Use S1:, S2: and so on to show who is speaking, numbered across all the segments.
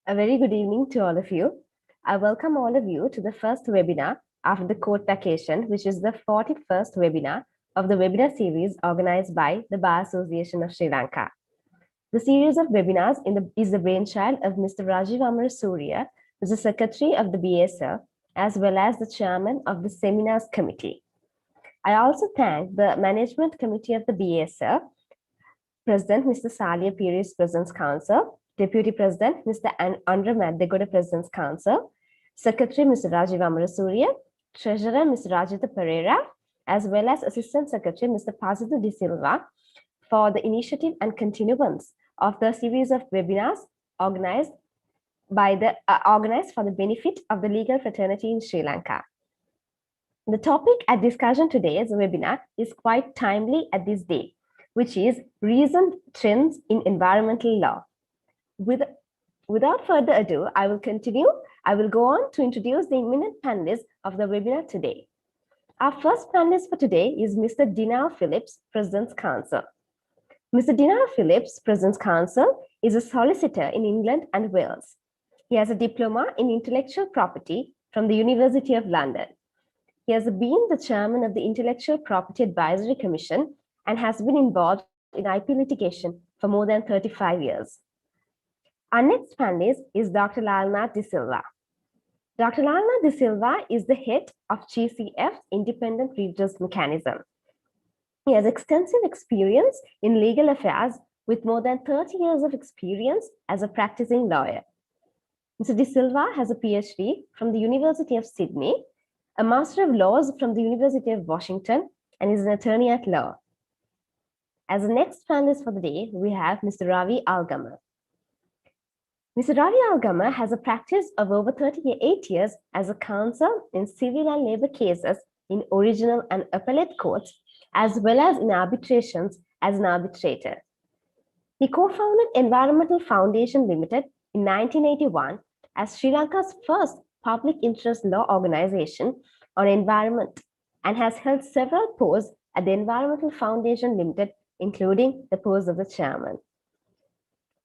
S1: A very good evening to all of you. I welcome all of you to the first webinar after the court vacation, which is the 41st webinar of the webinar series organized by the Bar Association of Sri Lanka. The series of webinars is the brainchild of Mr. Rajiv Amar Surya, who is the secretary of the BASL, as well as the chairman of the seminars committee. I also thank the management committee of the BASL, President Mr. Salia Pires, President's Council, Deputy President Mr. Andra Maddegoda, President's Council, Secretary Mr. Rajiv Amarasuriya, Treasurer Mr. Rajitha Pereira, as well as Assistant Secretary Mr. Pazito De Silva for the initiative and continuance of the series of webinars organized for the benefit of the legal fraternity in Sri Lanka. The topic at discussion today's webinar is quite timely at this day, which is recent trends in environmental law. Without further ado, I will go on to introduce the eminent panelists of the webinar today. Our first panelist for today is Mr. Dinar Phillips, President's Counsel. Mr. Dinar Phillips, President's Counsel, is a solicitor in England and Wales. He has a diploma in intellectual property from the University of London. He has been the chairman of the Intellectual Property Advisory Commission and has been involved in IP litigation for more than 35 years. Our next panelist is Dr. Lalnath De Silva. Dr. Lalnath De Silva is the head of GCF's independent redress mechanism. He has extensive experience in legal affairs with more than 30 years of experience as a practicing lawyer. Mr. De Silva has a PhD from the University of Sydney, a Master of Laws from the University of Washington, and is an attorney at law. As the next panelist for the day, we have Mr. Ravi Algama. Mr. Ravi Algama has a practice of over 38 years as a counsel in civil and labor cases in original and appellate courts, as well as in arbitrations as an arbitrator. He co-founded Environmental Foundation Limited in 1981 as Sri Lanka's first public interest law organization on environment and has held several posts at the Environmental Foundation Limited, including the post of the chairman.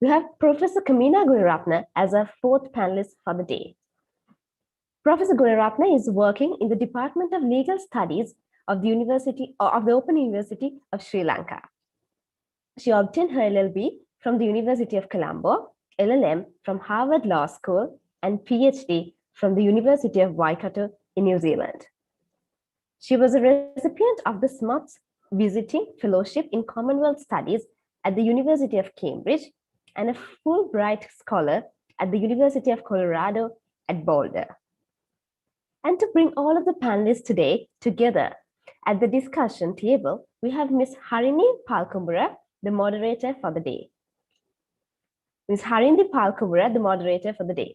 S1: We have Professor Kamina Gunaratne as our fourth panelist for the day. Professor Gunaratne is working in the Department of Legal Studies of the Open University of Sri Lanka. She obtained her LLB from the University of Colombo, LLM from Harvard Law School, and PhD from the University of Waikato in New Zealand. She was a recipient of the Smuts Visiting Fellowship in Commonwealth Studies at the University of Cambridge and a Fulbright Scholar at the University of Colorado at Boulder. And to bring all of the panelists today together at the discussion table, we have Ms. Harini Palkumbura, the moderator for the day. Ms. Harini Palkumbura, the moderator for the day.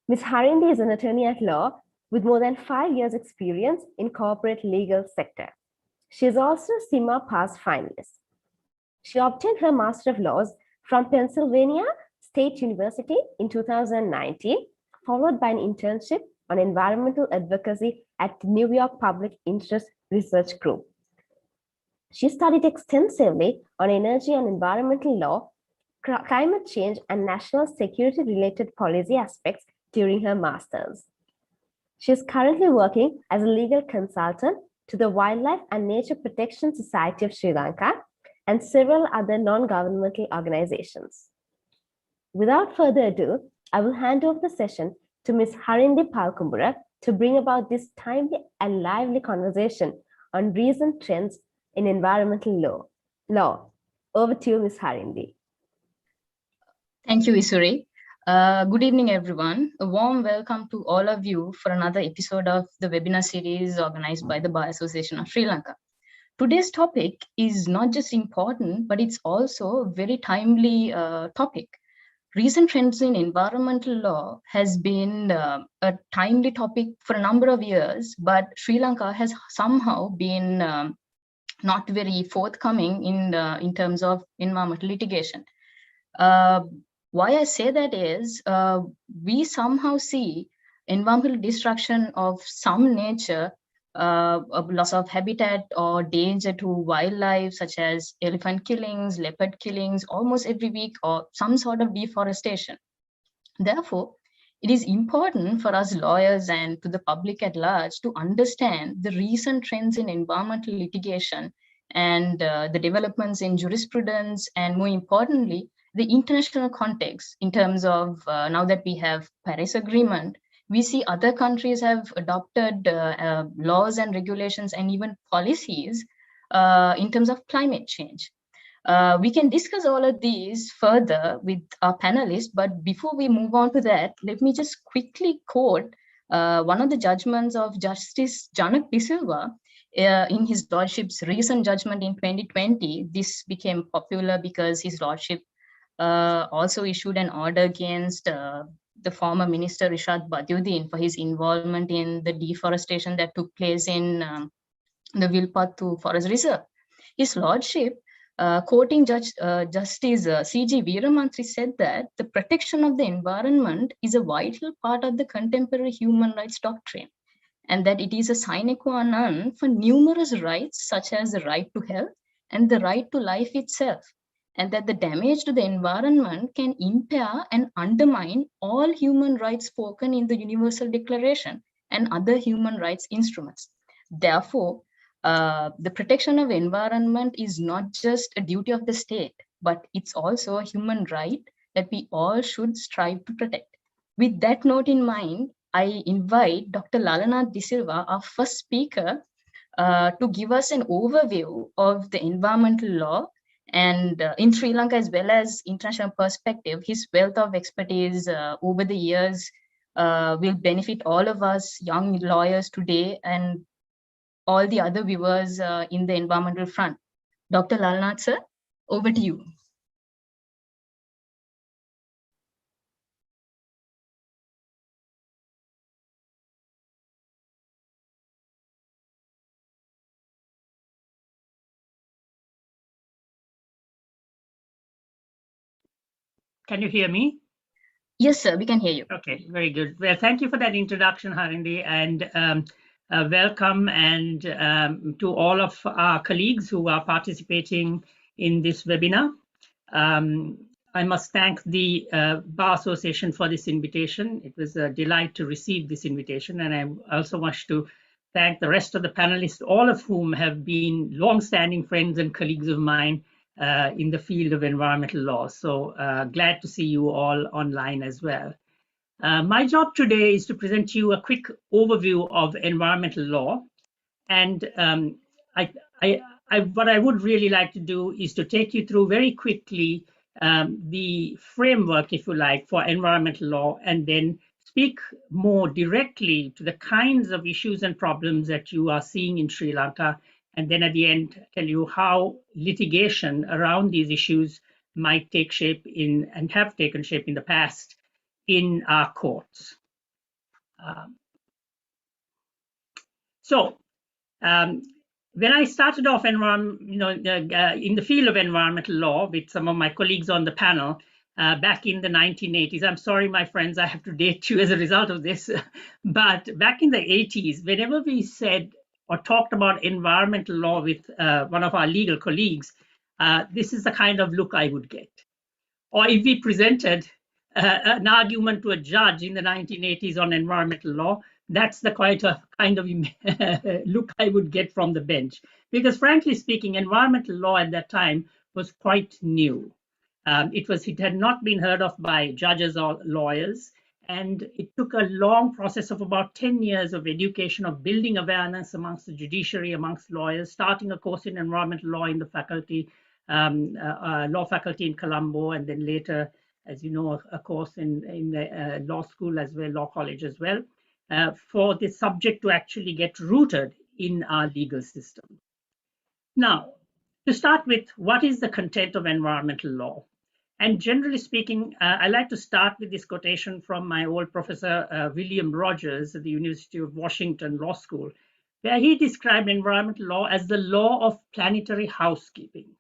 S1: Ms. Harini is an attorney at law with more than 5 years experience in corporate legal sector. She is also a CIMA Pass finalist. She obtained her Master of Laws from Pennsylvania State University in 2019, followed by an internship on environmental advocacy at New York Public Interest Research Group. She studied extensively on energy and environmental law, climate change, and national security related policy aspects during her master's. She is currently working as a legal consultant to the Wildlife and Nature Protection Society of Sri Lanka and several other non-governmental organizations. Without further ado, I will hand over the session to Ms. Harini Palkumbura to bring about this timely and lively conversation on recent trends in environmental law. Over to you, Ms. Harini.
S2: Thank you, Isuri. Good evening, everyone. A warm welcome to all of you for another episode of the webinar series organized by the Bar Association of Sri Lanka. Today's topic is not just important, but it's also a very timely topic. Recent trends in environmental law has been a timely topic for a number of years, but Sri Lanka has somehow been not very forthcoming in terms of environmental litigation. Why I say that is, we somehow see environmental destruction of some nature, loss of habitat or danger to wildlife, such as elephant killings, leopard killings, almost every week, or some sort of deforestation. Therefore, it is important for us lawyers and to the public at large to understand the recent trends in environmental litigation and the developments in jurisprudence, and more importantly, the international context in terms of now that we have Paris Agreement, we see other countries have adopted laws and regulations and even policies in terms of climate change. We can discuss all of these further with our panelists, but before we move on to that, let me just quickly quote one of the judgments of Justice Janak De Silva in his lordship's recent judgment in 2020. This became popular because his lordship also issued an order against the former minister Rishad Badiuddin for his involvement in the deforestation that took place in the Vilpattu Forest Reserve. His lordship, quoting Justice C.G. Veeramantri, said that the protection of the environment is a vital part of the contemporary human rights doctrine, and that it is a sine qua non for numerous rights, such as the right to health and the right to life itself, and that the damage to the environment can impair and undermine all human rights spoken in the Universal Declaration and other human rights instruments. Therefore, the protection of environment is not just a duty of the state, but it's also a human right that we all should strive to protect. With that note in mind, I invite Dr. Lalanath De Silva, our first speaker, to give us an overview of the environmental law and in Sri Lanka as well as international perspective. His wealth of expertise over the years will benefit all of us young lawyers today and all the other viewers in the environmental front. Dr. Lalanath, sir, over to you.
S3: Can you hear me?
S2: Yes, sir, we can hear you.
S3: Okay, very good. Well, thank you for that introduction, Harini, and welcome and to all of our colleagues who are participating in this webinar. I must thank the Bar Association for this invitation. It was a delight to receive this invitation, and I also wish to thank the rest of the panelists, all of whom have been long-standing friends and colleagues of mine in the field of environmental law. So glad to see you all online as well. My job today is to present you a quick overview of environmental law. And what I would really like to do is to take you through very quickly the framework, if you like, for environmental law, and then speak more directly to the kinds of issues and problems that you are seeing in Sri Lanka. And then at the end, tell you how litigation around these issues might take shape in and have taken shape in the past in our courts. When I started off in the field of environmental law with some of my colleagues on the panel back in the 1980s, I'm sorry, my friends, I have to date you as a result of this, but back in the 80s, whenever we said or talked about environmental law with one of our legal colleagues, this is the kind of look I would get. Or if we presented an argument to a judge in the 1980s on environmental law, that's the kind of look I would get from the bench. Because frankly speaking, environmental law at that time was quite new. It had not been heard of by judges or lawyers. And it took a long process of about 10 years of education, of building awareness amongst the judiciary, amongst lawyers, starting a course in environmental law in the faculty, law faculty in Colombo, and then later, as you know, a course in the law school as well, law college as well, for the subject to actually get rooted in our legal system. Now, to start with, what is the content of environmental law? And generally speaking, I like to start with this quotation from my old professor, William Rogers at the University of Washington Law School, where he described environmental law as the law of planetary housekeeping.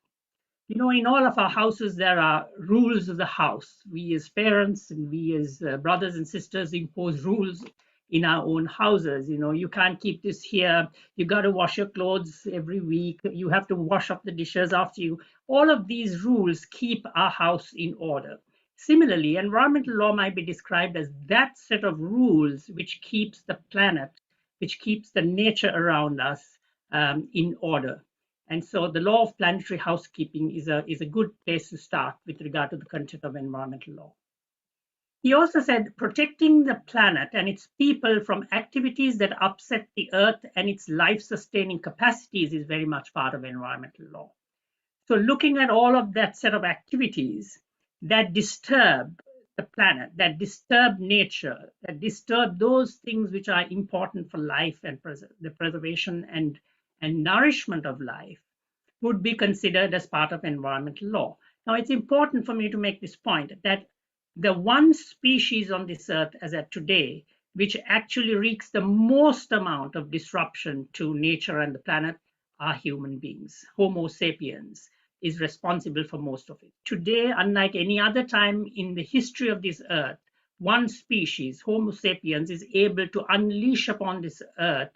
S3: You know, in all of our houses, there are rules of the house. We as parents and we as brothers and sisters impose rules in our own houses. You know, you can't keep this here. You got to wash your clothes every week. You have to wash up the dishes after you. All of these rules keep our house in order. Similarly, environmental law might be described as that set of rules which keeps the planet, which keeps the nature around us in order. And so the law of planetary housekeeping is a good place to start with regard to the content of environmental law. He also said protecting the planet and its people from activities that upset the earth and its life-sustaining capacities is very much part of environmental law. So looking at all of that set of activities that disturb the planet, that disturb nature, that disturb those things which are important for life and the preservation and nourishment of life, would be considered as part of environmental law. Now, it's important for me to make this point that the one species on this earth as at today, which actually wreaks the most amount of disruption to nature and the planet, are human beings. Homo sapiens is responsible for most of it. Today, unlike any other time in the history of this earth, one species, Homo sapiens, is able to unleash upon this earth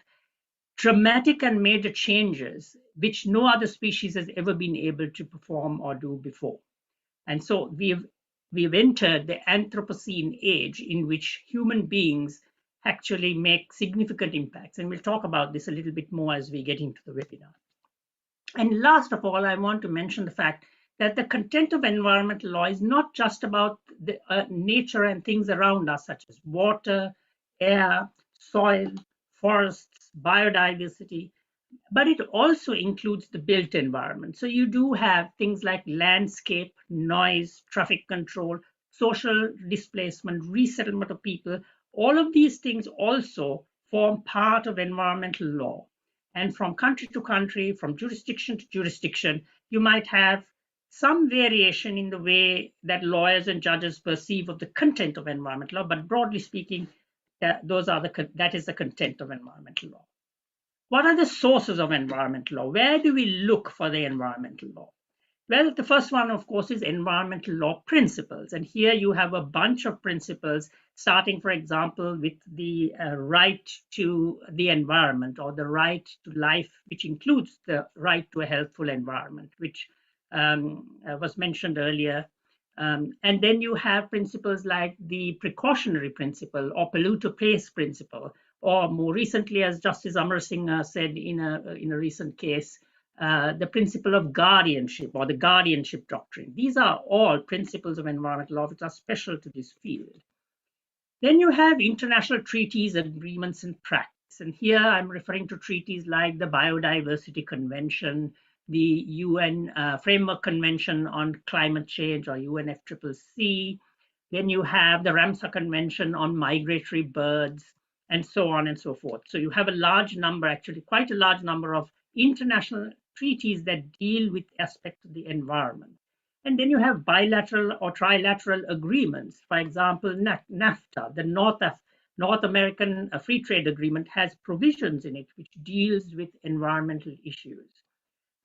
S3: dramatic and major changes which no other species has ever been able to perform or do before. And so we've entered the Anthropocene age in which human beings actually make significant impacts. And we'll talk about this a little bit more as we get into the webinar. And last of all, I want to mention the fact that the content of environmental law is not just about the nature and things around us, such as water, air, soil, forests, biodiversity, but it also includes the built environment. So you do have things like landscape, noise, traffic control, social displacement, resettlement of people. All of these things also form part of environmental law. And from country to country, from jurisdiction to jurisdiction, you might have some variation in the way that lawyers and judges perceive of the content of environmental law, but broadly speaking, that is the content of environmental law. What are the sources of environmental law? Where do we look for the environmental law? Well, the first one, of course, is environmental law principles. And here you have a bunch of principles, starting, for example, with the right to the environment, or the right to life, which includes the right to a healthful environment, which was mentioned earlier. And then you have principles like the precautionary principle or polluter pays principle, or more recently, as Justice Amar Singh said in a recent case, the principle of guardianship or the guardianship doctrine. These are all principles of environmental law which are special to this field. Then you have international treaties, agreements, and practice. And here I'm referring to treaties like the Biodiversity Convention, the UN Framework Convention on Climate Change, or UNFCCC. Then you have the Ramsar Convention on Migratory Birds, and so on and so forth. So you have a large number, actually quite a large number of international treaties that deal with aspects of the environment. And then you have bilateral or trilateral agreements. For example, NAFTA, the North American Free Trade Agreement, has provisions in it which deals with environmental issues.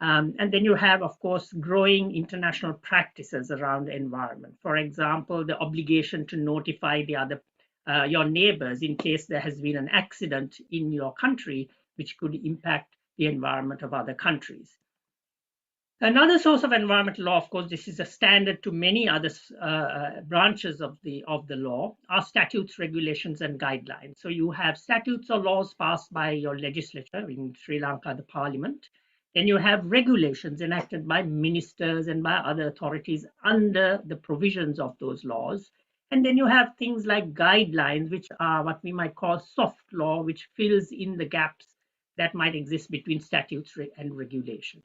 S3: And then you have, of course, growing international practices around the environment. For example, the obligation to notify the other your neighbors in case there has been an accident in your country, which could impact the environment of other countries. Another source of environmental law, of course, this is a standard to many other branches of the law, are statutes, regulations, and guidelines. So you have statutes or laws passed by your legislature, in Sri Lanka, the parliament. Then you have regulations enacted by ministers and by other authorities under the provisions of those laws. And then you have things like guidelines, which are what we might call soft law, which fills in the gaps that might exist between statutes and regulations.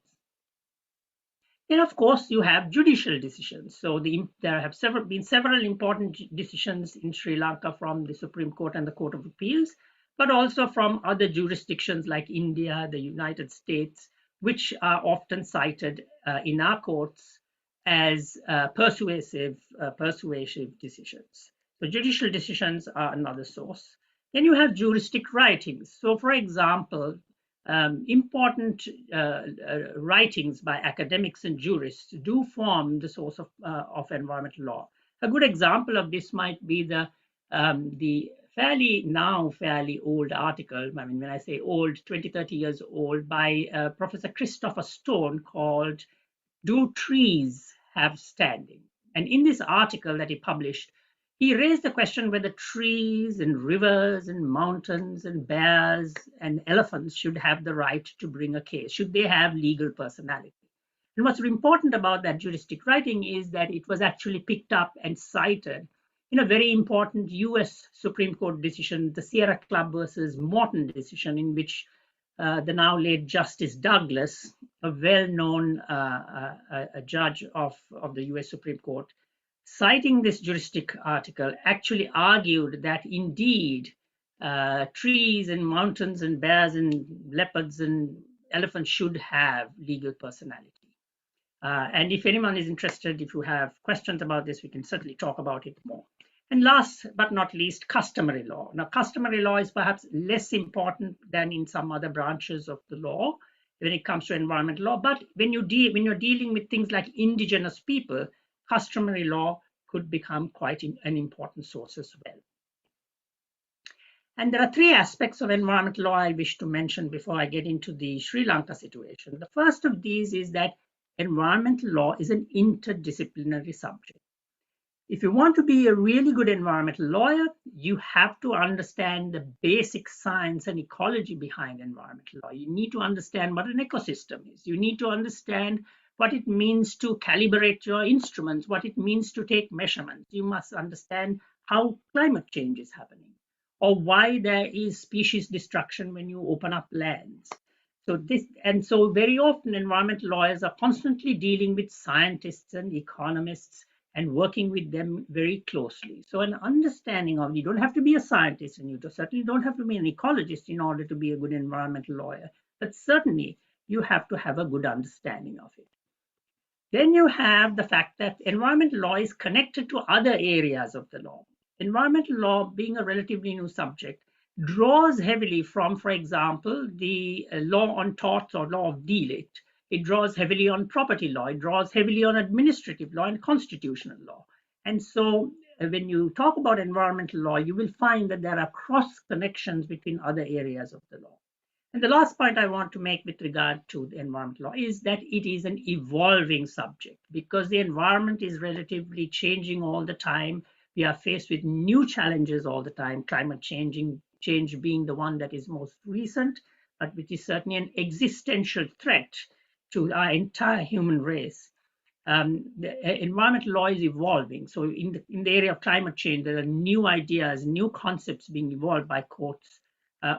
S3: Then, of course, you have judicial decisions. So there have been several important decisions in Sri Lanka from the Supreme Court and the Court of Appeals, but also from other jurisdictions like India, the United States, which are often cited in our courts as persuasive decisions. So judicial decisions are another source. Then you have juristic writings. So, for example, important writings by academics and jurists do form the source of environmental law. A good example of this might be the fairly old article, I mean, when I say old, 20, 30 years old, by Professor Christopher Stone, called "Do Trees Have Standing?" And in this article that he published, he raised the question whether trees and rivers and mountains and bears and elephants should have the right to bring a case. Should they have legal personality? And what's important about that juristic writing is that it was actually picked up and cited in a very important US Supreme Court decision, the Sierra Club versus Morton decision, in which the now late Justice Douglas, a well-known judge of the US Supreme Court, citing this juristic article, actually argued that indeed trees and mountains and bears and leopards and elephants should have legal personality. And if anyone is interested, if you have questions about this, we can certainly talk about it more. And last but not least, customary law. Now, customary law is perhaps less important than in some other branches of the law when it comes to environmental law. But when you're dealing with things like indigenous people, customary law could become quite an important source as well. And there are three aspects of environmental law I wish to mention before I get into the Sri Lanka situation. The first of these is that environmental law is an interdisciplinary subject. If you want to be a really good environmental lawyer, you have to understand the basic science and ecology behind environmental law. You need to understand what an ecosystem is. You need to understand what it means to calibrate your instruments, what it means to take measurements. You must understand how climate change is happening, or why there is species destruction when you open up lands. So very often environmental lawyers are constantly dealing with scientists and economists and working with them very closely. So an understanding of, you don't have to be a scientist, and you certainly don't have to be an ecologist in order to be a good environmental lawyer, but certainly you have to have a good understanding of it. Then you have the fact that environmental law is connected to other areas of the law. Environmental law, being a relatively new subject, draws heavily from, for example, the law on torts or law of delict. It draws heavily on property law. It draws heavily on administrative law and constitutional law. And so when you talk about environmental law, you will find that there are cross connections between other areas of the law. And the last point I want to make with regard to the environmental law is that it is an evolving subject, because the environment is relatively changing all the time. We are faced with new challenges all the time, climate change being the one that is most recent, but which is certainly an existential threat to our entire human race. The environmental law is evolving. So in the area of climate change, there are new ideas, new concepts being evolved by courts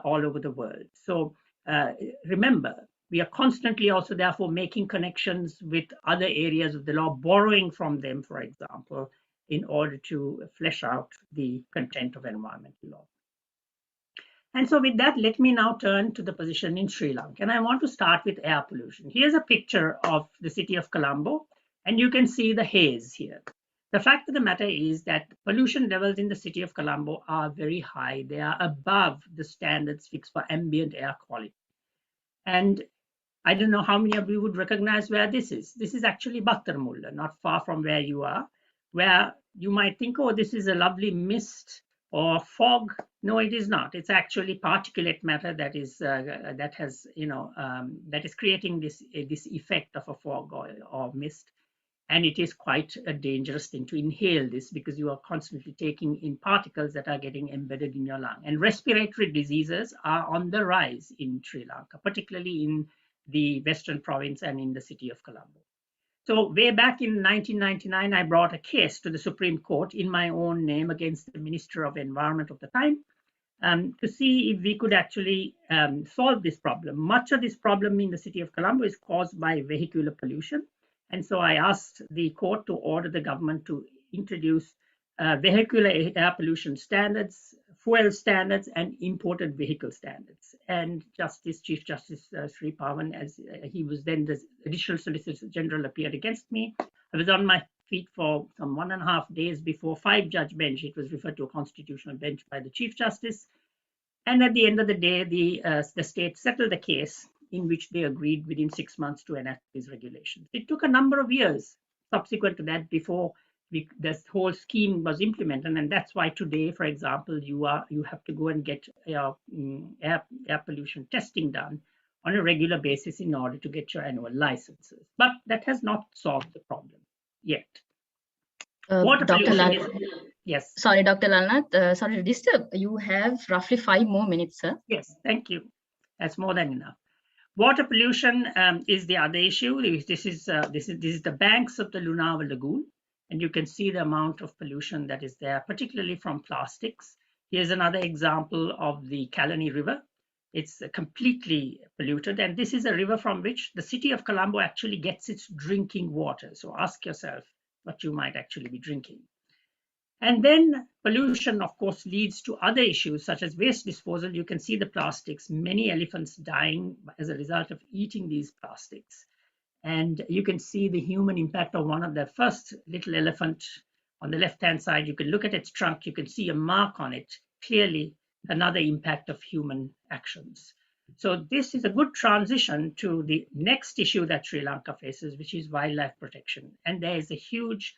S3: all over the world. So remember, we are constantly also therefore making connections with other areas of the law, borrowing from them, for example, in order to flesh out the content of environmental law. And so with that, let me now turn to the position in Sri Lanka. And I want to start with air pollution. Here's a picture of the city of Colombo, and you can see the haze here. The fact of the matter is that pollution levels in the city of Colombo are very high. They are above the standards fixed for ambient air quality. And I don't know how many of you would recognize where this is. This is actually Battarmulla, not far from where you are, where you might think, oh, this is a lovely mist or fog. No, it is not. It's actually particulate matter that is creating this effect of a fog or mist. And it is quite a dangerous thing to inhale this, because you are constantly taking in particles that are getting embedded in your lung. And respiratory diseases are on the rise in Sri Lanka, particularly in the Western province and in the city of Colombo. So way back in 1999, I brought a case to the Supreme Court in my own name against the Minister of Environment of the time to see if we could actually solve this problem. Much of this problem in the city of Colombo is caused by vehicular pollution. And so I asked the court to order the government to introduce vehicular air pollution standards, fuel standards, and imported vehicle standards. And Chief Justice Sri Pavan, as he was then the additional Solicitor General, appeared against me. I was on my feet for some 1.5 days before 5-judge bench. It was referred to a constitutional bench by the Chief Justice. And at the end of the day, the state settled the case, in which they agreed within 6 months to enact these regulations. It took a number of years subsequent to that before this whole scheme was implemented, and that's why today, for example, you have to go and get air pollution testing done on a regular basis in order to get your annual licenses. But that has not solved the problem yet. Water
S2: Dr.
S3: pollution
S2: Lal,
S3: is, yes.
S2: sorry, Dr. Lalnath, sorry to disturb. You have roughly 5 more minutes, sir.
S3: Yes, thank you. That's more than enough. Water pollution is the other issue. This is the banks of the Lunava Lagoon, and you can see the amount of pollution that is there, particularly from plastics. Here's another example of the Kalani River. It's completely polluted, and this is a river from which the city of Colombo actually gets its drinking water. So ask yourself what you might actually be drinking. And then pollution, of course, leads to other issues such as waste disposal. You can see the plastics, many elephants dying as a result of eating these plastics. And you can see the human impact of one of the first little elephant on the left-hand side. You can look at its trunk, you can see a mark on it, clearly another impact of human actions. So this is a good transition to the next issue that Sri Lanka faces, which is wildlife protection. And there is a huge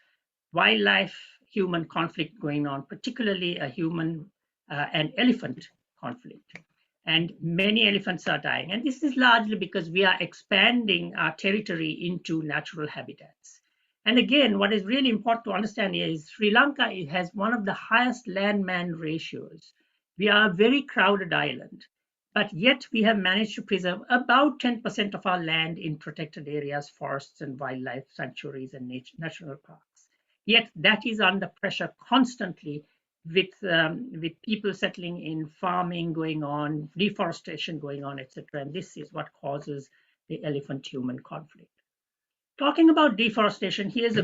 S3: wildlife-human conflict going on, particularly a human and elephant conflict. And many elephants are dying. And this is largely because we are expanding our territory into natural habitats. And again, what is really important to understand here is Sri Lanka has one of the highest land-man ratios. We are a very crowded island, but yet we have managed to preserve about 10% of our land in protected areas, forests and wildlife sanctuaries and national parks. Yet that is under pressure constantly with people settling in, farming going on, deforestation going on, etc. And this is what causes the elephant-human conflict. Talking about deforestation, here's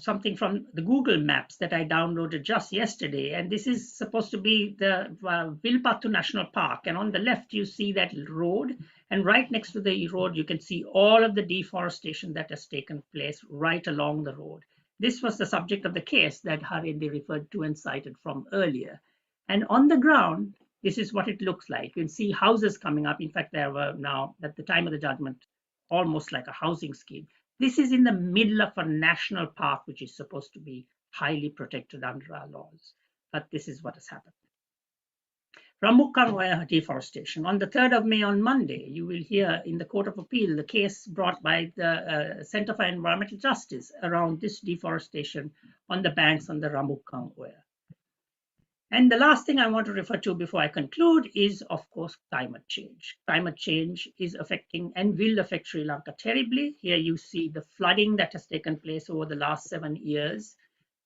S3: something from the Google Maps that I downloaded just yesterday. And this is supposed to be the Vilpattu National Park. And on the left, you see that road. And right next to the road, you can see all of the deforestation that has taken place right along the road. This was the subject of the case that Harini referred to and cited from earlier. And on the ground, this is what it looks like. You can see houses coming up. In fact, there were now, at the time of the judgment, almost like a housing scheme. This is in the middle of a national park, which is supposed to be highly protected under our laws. But this is what has happened. Rambukkang deforestation. On the 3rd of May, on Monday, you will hear in the Court of Appeal the case brought by the Center for Environmental Justice around this deforestation on the banks on the Rambukkang Oya. And the last thing I want to refer to before I conclude is, of course, climate change. Climate change is affecting and will affect Sri Lanka terribly. Here you see the flooding that has taken place over the last 7 years,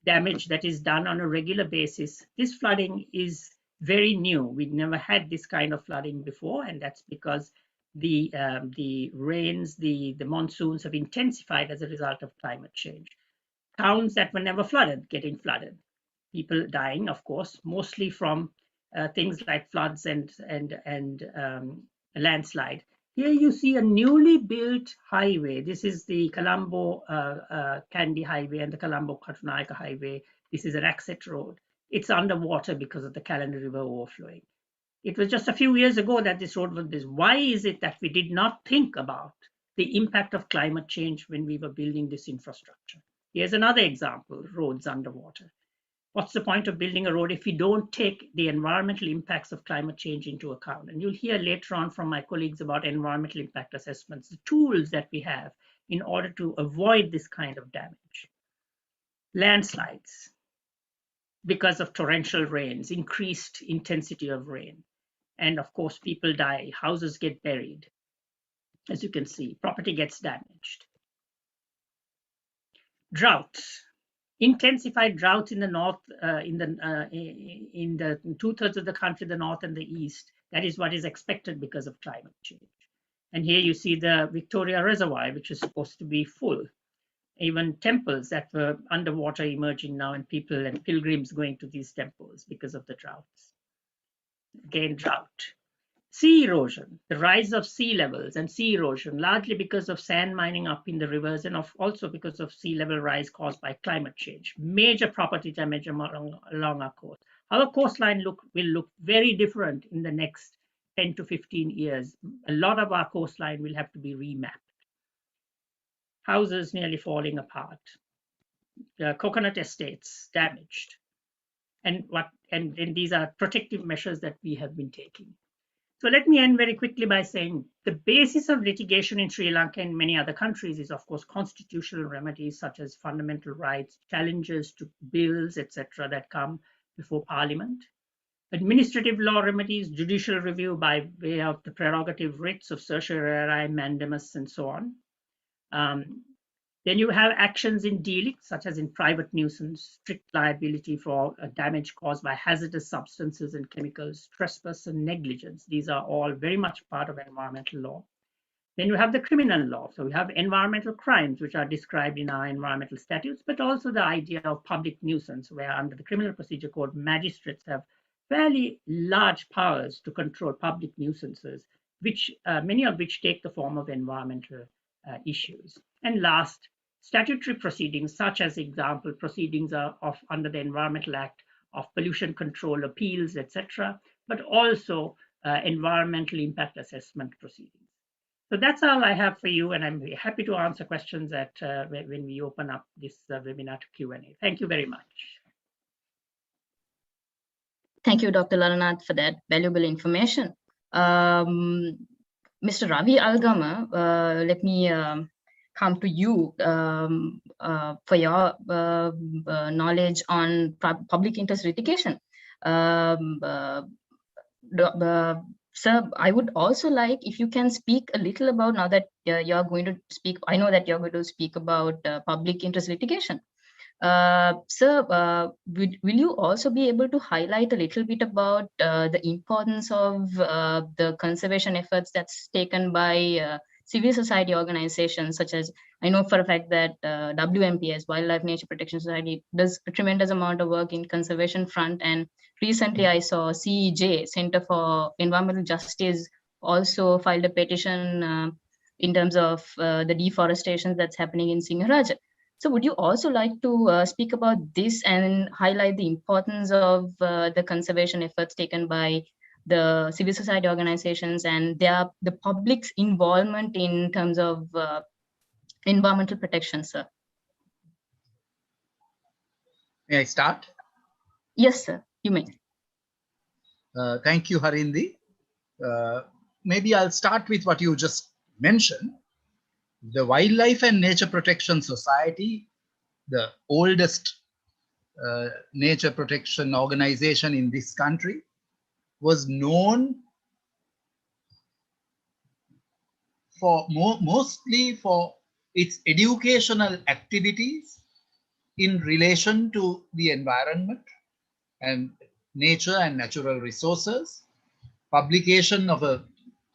S3: damage that is done on a regular basis. This flooding is very new. We've never had this kind of flooding before, and that's because the rains, the monsoons have intensified as a result of climate change. Towns that were never flooded getting flooded. People dying, of course, mostly from things like floods and landslide. Here you see a newly built highway. This is the Colombo Kandy Highway and the Colombo Katunayaka Highway. This is an access road. It's underwater because of the Kalani River overflowing. It was just a few years ago that this road was this. Why is it that we did not think about the impact of climate change when we were building this infrastructure? Here's another example, roads underwater. What's the point of building a road if we don't take the environmental impacts of climate change into account? And you'll hear later on from my colleagues about environmental impact assessments, the tools that we have in order to avoid this kind of damage. Landslides, because of torrential rains, increased intensity of rain. And of course, people die, houses get buried. As you can see, property gets damaged. Droughts. Intensified droughts in the north, in the 2/3 of the country, the north and the east. That is what is expected because of climate change. And here you see the Victoria Reservoir, which is supposed to be full. Even temples that were underwater emerging now, and people and pilgrims going to these temples because of the droughts. Again, drought. Sea erosion, the rise of sea levels and sea erosion, largely because of sand mining up in the rivers and also because of sea level rise caused by climate change. Major property damage along our coast. Our coastline will look very different in the next 10 to 15 years. A lot of our coastline will have to be remapped. Houses nearly falling apart. Coconut estates damaged. And these are protective measures that we have been taking. So let me end very quickly by saying the basis of litigation in Sri Lanka and many other countries is, of course, constitutional remedies such as fundamental rights, challenges to bills, etc., that come before Parliament, administrative law remedies, judicial review by way of the prerogative writs of certiorari, mandamus, and so on. Then you have actions in dealing, such as in private nuisance, strict liability for damage caused by hazardous substances and chemicals, trespass and negligence. These are all very much part of environmental law. Then you have the criminal law. So we have environmental crimes, which are described in our environmental statutes, but also the idea of public nuisance, where under the Criminal Procedure Code, magistrates have fairly large powers to control public nuisances, which many of which take the form of environmental issues. And last, statutory proceedings, such as example proceedings of under the Environmental Act of pollution control appeals, etc., but also environmental impact assessment proceedings. So that's all I have for you, and I'm happy to answer questions when we open up this webinar to Q&A. Thank you very much.
S2: Thank you, Dr. Laranath, for that valuable information. Mr. Ravi Algama, let me come to you for your knowledge on public interest litigation. Sir, I would also like if you can speak a little about, now that you're going to speak, I know that you're going to speak about public interest litigation. Sir, will you also be able to highlight a little bit about the importance of the conservation efforts that's taken by civil society organizations, such as, I know for a fact that WMPS, Wildlife Nature Protection Society, does a tremendous amount of work in conservation front. And recently I saw CEJ, Center for Environmental Justice, also filed a petition in terms of the deforestation that's happening in Singharaja. So would you also like to speak about this and highlight the importance of the conservation efforts taken by the civil society organizations and the public's involvement in terms of environmental protection, sir?
S4: May I start?
S2: Yes, sir, you may.
S4: Thank you, Harini. Maybe I'll start with what you just mentioned. The Wildlife and Nature Protection Society, the oldest nature protection organization in this country, was known for mostly for its educational activities in relation to the environment and nature and natural resources, publication of a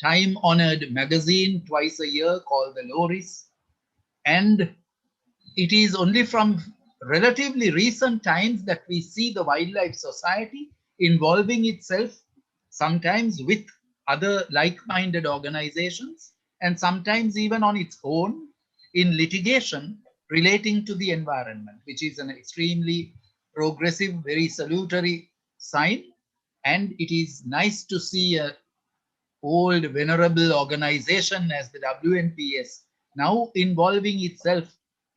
S4: time-honored magazine twice a year called the Loris, and it is only from relatively recent times that we see the Wildlife Society involving itself sometimes with other like-minded organizations and sometimes even on its own in litigation relating to the environment, which is an extremely progressive, very salutary sign. And it is nice to see a old venerable organization as the WNPS now involving itself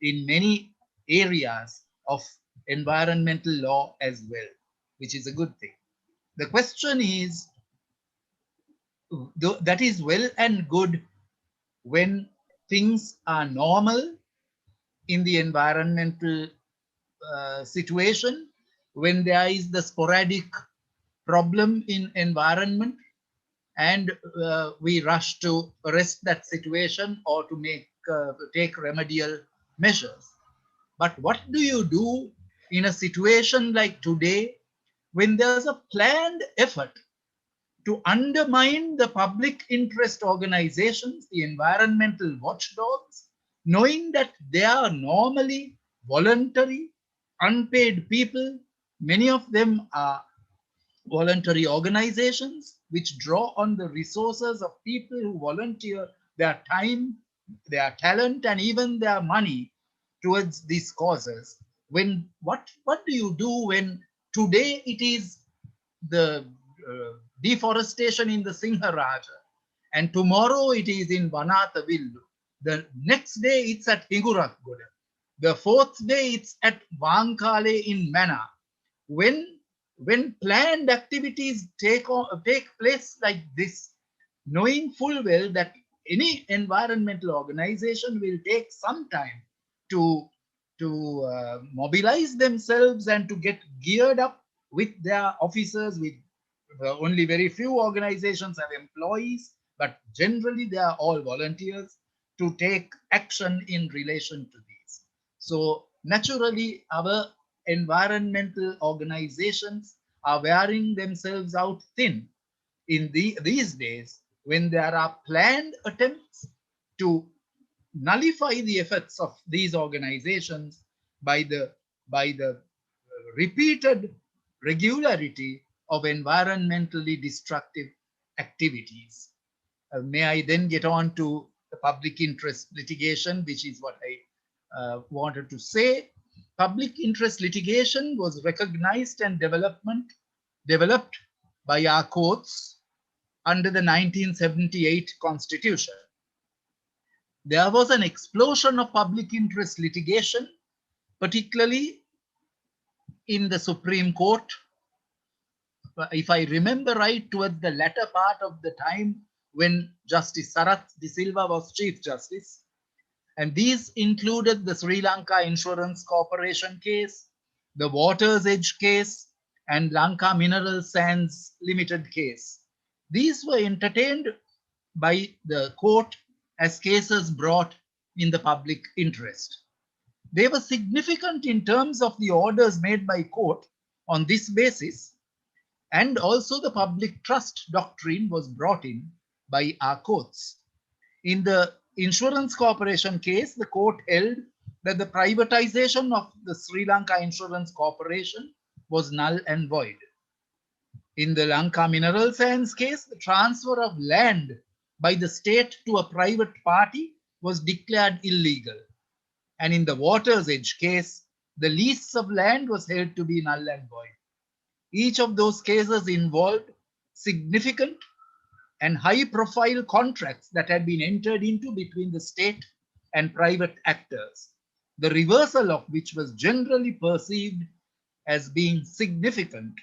S4: in many areas of environmental law as well, which is a good thing. The question is, that is well and good when things are normal in the environmental situation, when there is the sporadic problem in environment, and we rush to arrest that situation or to take remedial measures. But what do you do in a situation like today when there's a planned effort to undermine the public interest organizations, the environmental watchdogs, knowing that they are normally voluntary, unpaid people? Many of them are voluntary organizations which draw on the resources of people who volunteer their time, their talent, and even their money towards these causes. When what do you do when today it is the deforestation in the Singharaja, and tomorrow it is in Vanathavillu, the next day it's at Higurakgoda, the fourth day it's at Vankale in Mana? When planned activities take place like this, knowing full well that any environmental organization will take some time to mobilize themselves and to get geared up with their officers. With only very few organizations have employees, but generally they are all volunteers to take action in relation to these. So naturally, our environmental organizations are wearing themselves out thin in these days when there are planned attempts to nullify the efforts of these organizations by the repeated regularity of environmentally destructive activities. May I then get on to the public interest litigation, which is what I wanted to say. Public interest litigation was recognized and developed by our courts under the 1978 Constitution. There was an explosion of public interest litigation, particularly in the Supreme Court. If I remember right, towards the latter part of the time when Justice Sarath de Silva was Chief Justice. And these included the Sri Lanka Insurance Corporation case, the Water's Edge case, and Lanka Mineral Sands Limited case. These were entertained by the court as cases brought in the public interest. They were significant in terms of the orders made by court on this basis, and also the public trust doctrine was brought in by our courts. In the Insurance Corporation case, the court held that the privatization of the Sri Lanka Insurance Corporation was null and void. In the Lanka Mineral Sands case, the transfer of land by the state to a private party was declared illegal. And in the Water's Edge case, the lease of land was held to be null and void. Each of those cases involved significant and high-profile contracts that had been entered into between the state and private actors, the reversal of which was generally perceived as being significant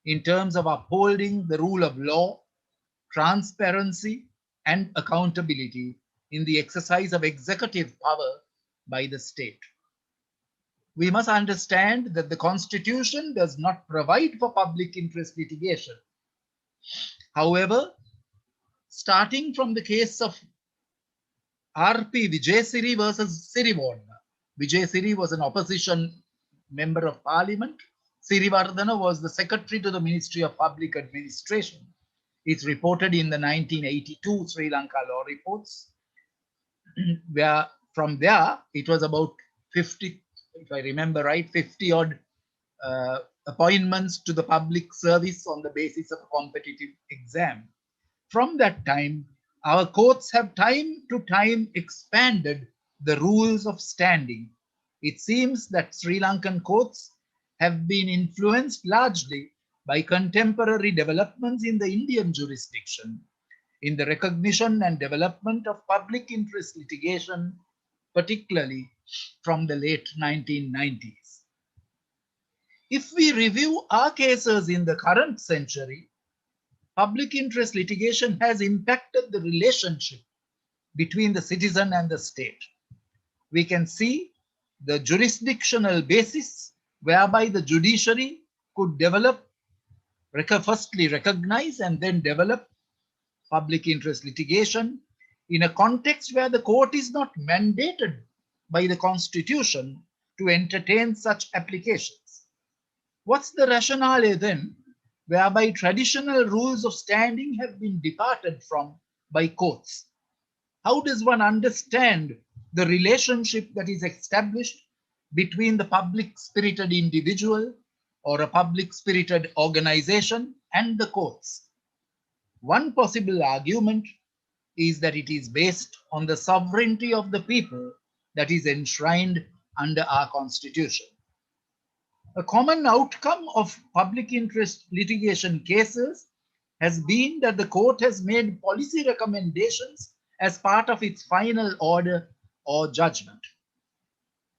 S4: in terms of upholding the rule of law, transparency, and accountability in the exercise of executive power by the state. We must understand that the Constitution does not provide for public interest litigation. However, starting from the case of R.P. Vijayasiri versus Sirivardhana. Vijayasiri was an opposition member of parliament. Sirivardhana was the secretary to the Ministry of Public Administration. It's reported in the 1982 Sri Lanka law reports, where from there it was about 50, if I remember right, 50 odd appointments to the public service on the basis of a competitive exam. From that time, our courts have time to time expanded the rules of standing. It seems that Sri Lankan courts have been influenced largely by contemporary developments in the Indian jurisdiction, in the recognition and development of public interest litigation, particularly from the late 1990s. If we review our cases in the current century, public interest litigation has impacted the relationship between the citizen and the state. We can see the jurisdictional basis whereby the judiciary could develop, firstly recognize and then develop public interest litigation in a context where the court is not mandated by the Constitution to entertain such applications. What's the rationale then whereby traditional rules of standing have been departed from by courts? How does one understand the relationship that is established between the public-spirited individual or a public-spirited organization and the courts? One possible argument is that it is based on the sovereignty of the people that is enshrined under our Constitution. A common outcome of public interest litigation cases has been that the court has made policy recommendations as part of its final order or judgment.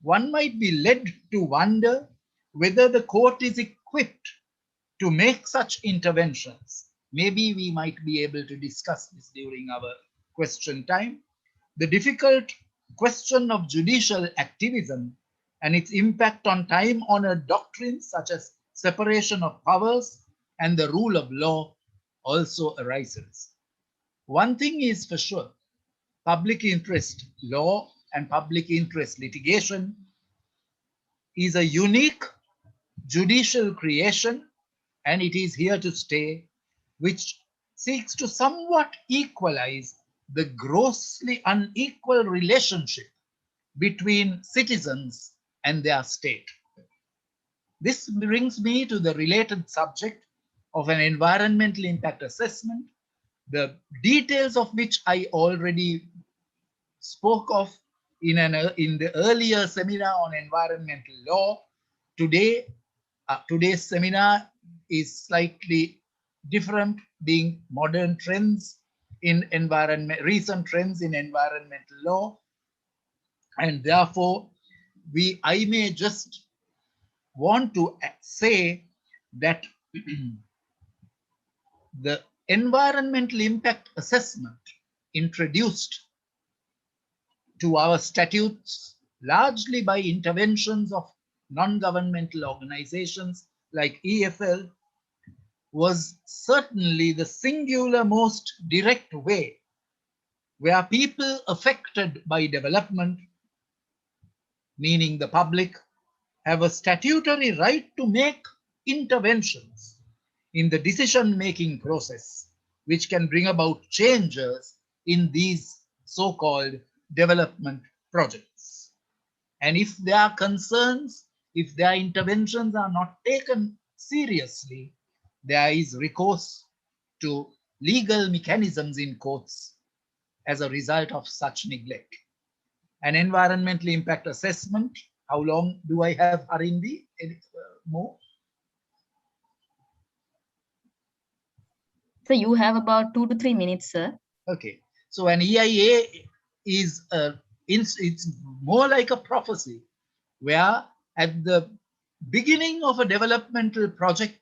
S4: One might be led to wonder whether the court is equipped to make such interventions, Maybe we might be able to discuss this during our question time. The difficult question of judicial activism and its impact on time-honored doctrines such as separation of powers and the rule of law also arises. One thing is for sure, public interest law and public interest litigation is a unique judicial creation, and it is here to stay, which seeks to somewhat equalize the grossly unequal relationship between citizens and their state. This brings me to the related subject of an environmental impact assessment, the details of which I already spoke of in the earlier seminar on environmental law. Today's seminar is slightly different, being modern trends in recent trends in environmental law, and therefore I may just want to say that the environmental impact assessment introduced to our statutes largely by interventions of non-governmental organizations like EFL was certainly the singular most direct way where people affected by development, meaning the public, have a statutory right to make interventions in the decision-making process, which can bring about changes in these so-called development projects. And if there are concerns, if their interventions are not taken seriously, there is recourse to legal mechanisms in courts as a result of such neglect. An environmental impact assessment, how long do I have, Harini? More?
S2: So you have about 2 to 3 minutes, sir.
S4: Okay. So an EIA is it's more like a prophecy, where at the beginning of a developmental project,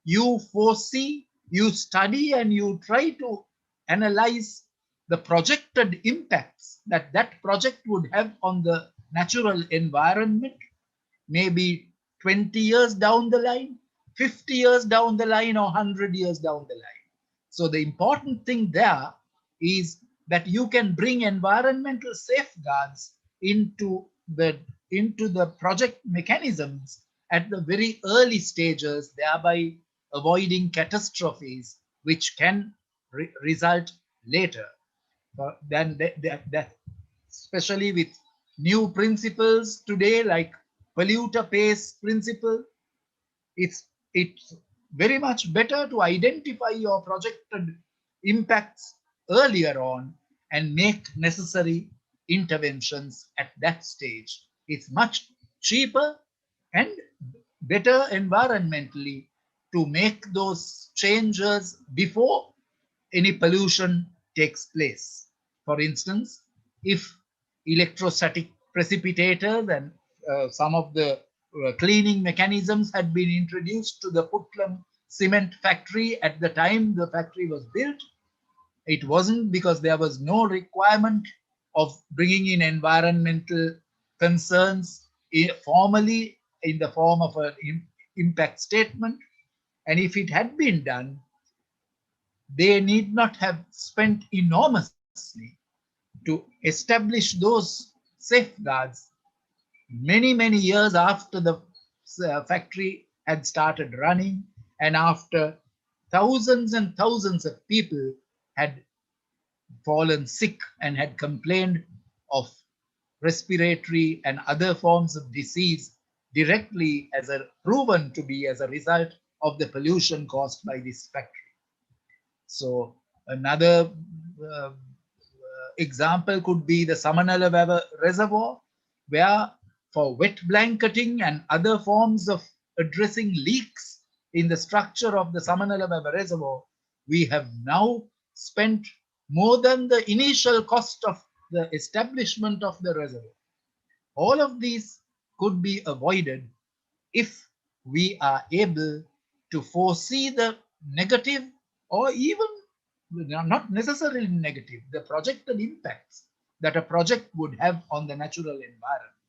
S4: you foresee, you study, and you try to analyze the projected impacts that that project would have on the natural environment, maybe 20 years down the line, 50 years down the line, or 100 years down the line. So the important thing there is that you can bring environmental safeguards into the project mechanisms at the very early stages, thereby avoiding catastrophes which can result later. Then that especially with new principles today like polluter pays principle, it's very much better to identify your projected impacts earlier on and make necessary interventions at that stage. It's much cheaper and better environmentally to make those changes before any pollution takes place. For instance, if electrostatic precipitators and some of the cleaning mechanisms had been introduced to the Putlam cement factory at the time the factory was built, it wasn't because there was no requirement of bringing in environmental concerns formally in the form of an impact statement. And if it had been done, they need not have spent enormously to establish those safeguards many years after the factory had started running and after thousands and thousands of people had fallen sick and had complained of respiratory and other forms of disease directly proven to be as a result of the pollution caused by this factory. So another example could be the Samanala Reservoir, where for wet blanketing and other forms of addressing leaks in the structure of the Samanala Reservoir, we have now spent more than the initial cost of the establishment of the reservoir. All of these could be avoided if we are able to foresee the negative or even not necessarily negative, the projected impacts that a project would have on the natural environment.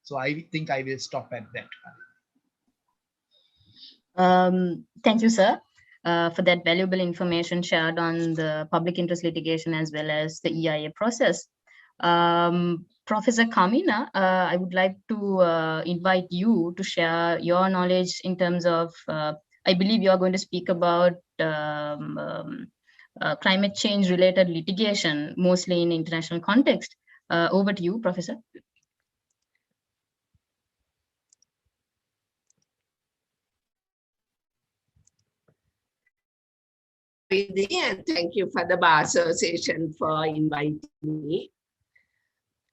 S4: So I think I will stop at that.
S2: Thank you, sir, for that valuable information shared on the public interest litigation as well as the EIA process. Professor Kamina, I would like to invite you to share your knowledge in terms of, I believe you are going to speak about climate change related litigation, mostly in international context. Over to you, Professor.
S5: And thank you for the Bar Association for inviting me.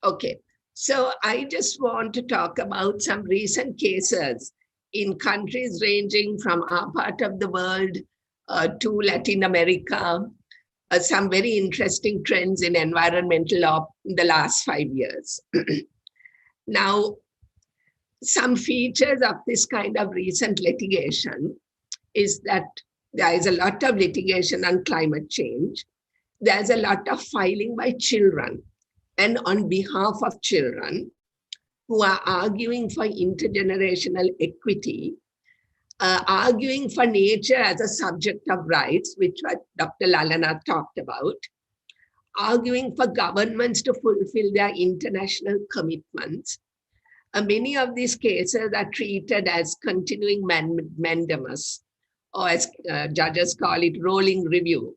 S5: Okay, so I just want to talk about some recent cases in countries ranging from our part of the world to Latin America, some very interesting trends in environmental law in the last 5 years. Now, some features of this kind of recent litigation is that there is a lot of litigation on climate change. There's a lot of filing by children and on behalf of children who are arguing for intergenerational equity, arguing for nature as a subject of rights, which what Dr. Lalana talked about, arguing for governments to fulfill their international commitments. Many of these cases are treated as continuing mandamus, or as judges call it, rolling review.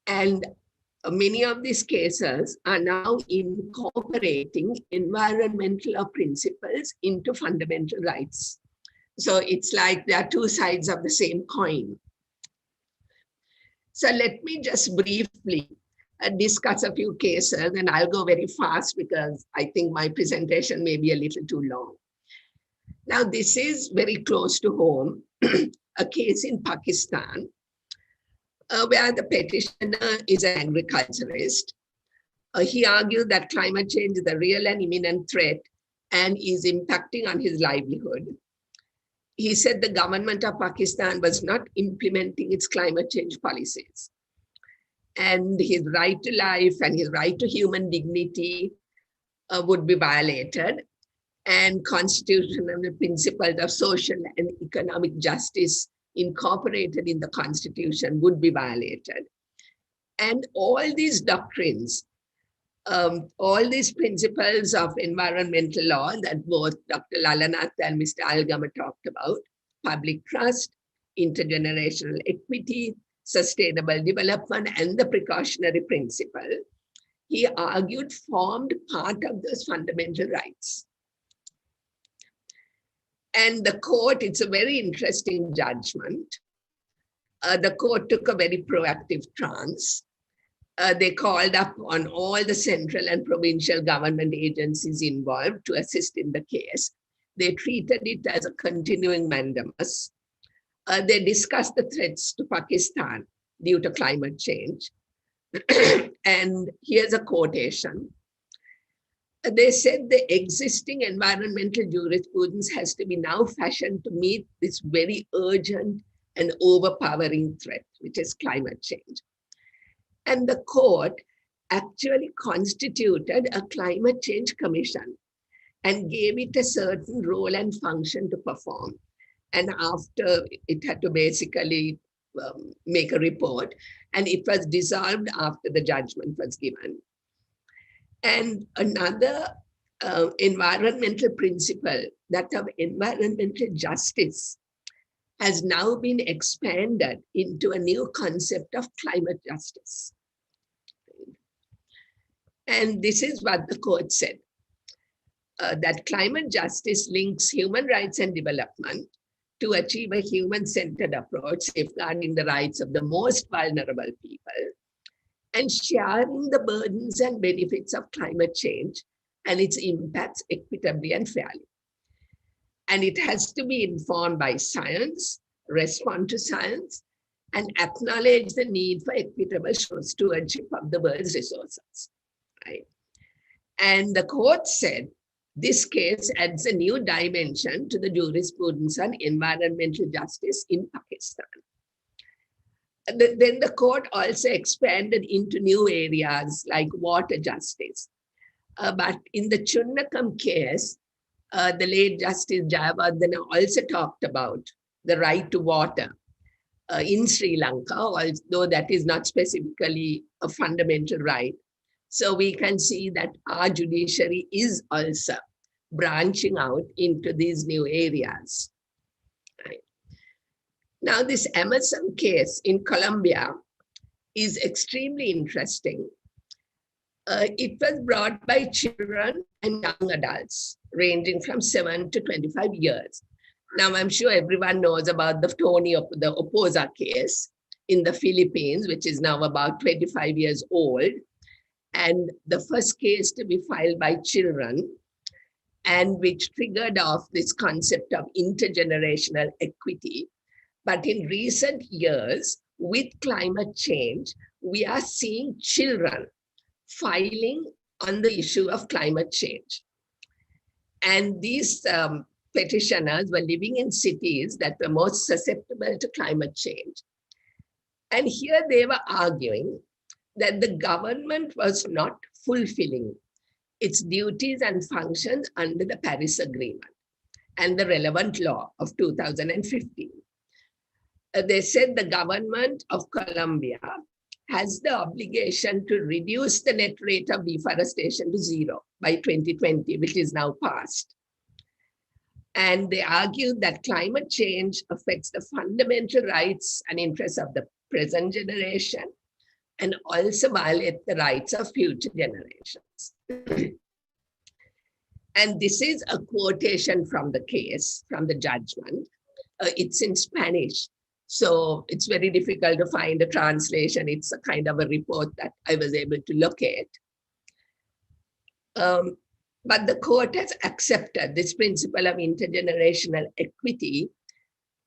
S5: And many of these cases are now incorporating environmental principles into fundamental rights. So it's like there are two sides of the same coin. So let me just briefly discuss a few cases, and I'll go very fast because I think my presentation may be a little too long. Now, this is very close to home. A case in Pakistan where the petitioner is an agriculturist. He argued that climate change is a real and imminent threat and is impacting on his livelihood. He said the government of Pakistan was not implementing its climate change policies. And his right to life and his right to human dignity would be violated. And constitutional principles of social and economic justice incorporated in the Constitution would be violated. And all these doctrines, all these principles of environmental law that both Dr. Lalanath and Mr. Algama talked about, public trust, intergenerational equity, sustainable development, and the precautionary principle, he argued formed part of those fundamental rights. And the court, it's a very interesting judgment. The court took a very proactive stance. They called up on all the central and provincial government agencies involved to assist in the case. They treated it as a continuing mandamus. They discussed the threats to Pakistan due to climate change. And here's a quotation. They said the existing environmental jurisprudence has to be now fashioned to meet this very urgent and overpowering threat, which is climate change. And the court actually constituted a climate change commission and gave it a certain role and function to perform. And after it had to basically make a report, and it was dissolved after the judgment was given. And another environmental principle, that of environmental justice, has now been expanded into a new concept of climate justice. And this is what the court said, that climate justice links human rights and development to achieve a human-centered approach, safeguarding the rights of the most vulnerable people, and sharing the burdens and benefits of climate change and its impacts equitably and fairly. And it has to be informed by science, respond to science, and acknowledge the need for equitable stewardship of the world's resources. Right? And the court said, this case adds a new dimension to the jurisprudence on environmental justice in Pakistan. Then the court also expanded into new areas like water justice. But in the Chunnakam case, the late Justice Jayawardena also talked about the right to water in Sri Lanka, although that is not specifically a fundamental right. So we can see that our judiciary is also branching out into these new areas. Right. Now, this Amazon case in Colombia is extremely interesting. It was brought by children and young adults ranging from 7 to 25 years. Now, I'm sure everyone knows about the the Opoza case in the Philippines, which is now about 25 years old, and the first case to be filed by children, and which triggered off this concept of intergenerational equity. But in recent years, with climate change, we are seeing children filing on the issue of climate change. And these petitioners were living in cities that were most susceptible to climate change. And here they were arguing that the government was not fulfilling its duties and functions under the Paris Agreement and the relevant law of 2015. They said the government of Colombia has the obligation to reduce the net rate of deforestation to 0 by 2020, which is now passed. And they argued that climate change affects the fundamental rights and interests of the present generation and also violate the rights of future generations. And this is a quotation from the case, from the judgment. It's in Spanish, so it's very difficult to find a translation. It's a kind of a report that I was able to locate. But the court has accepted this principle of intergenerational equity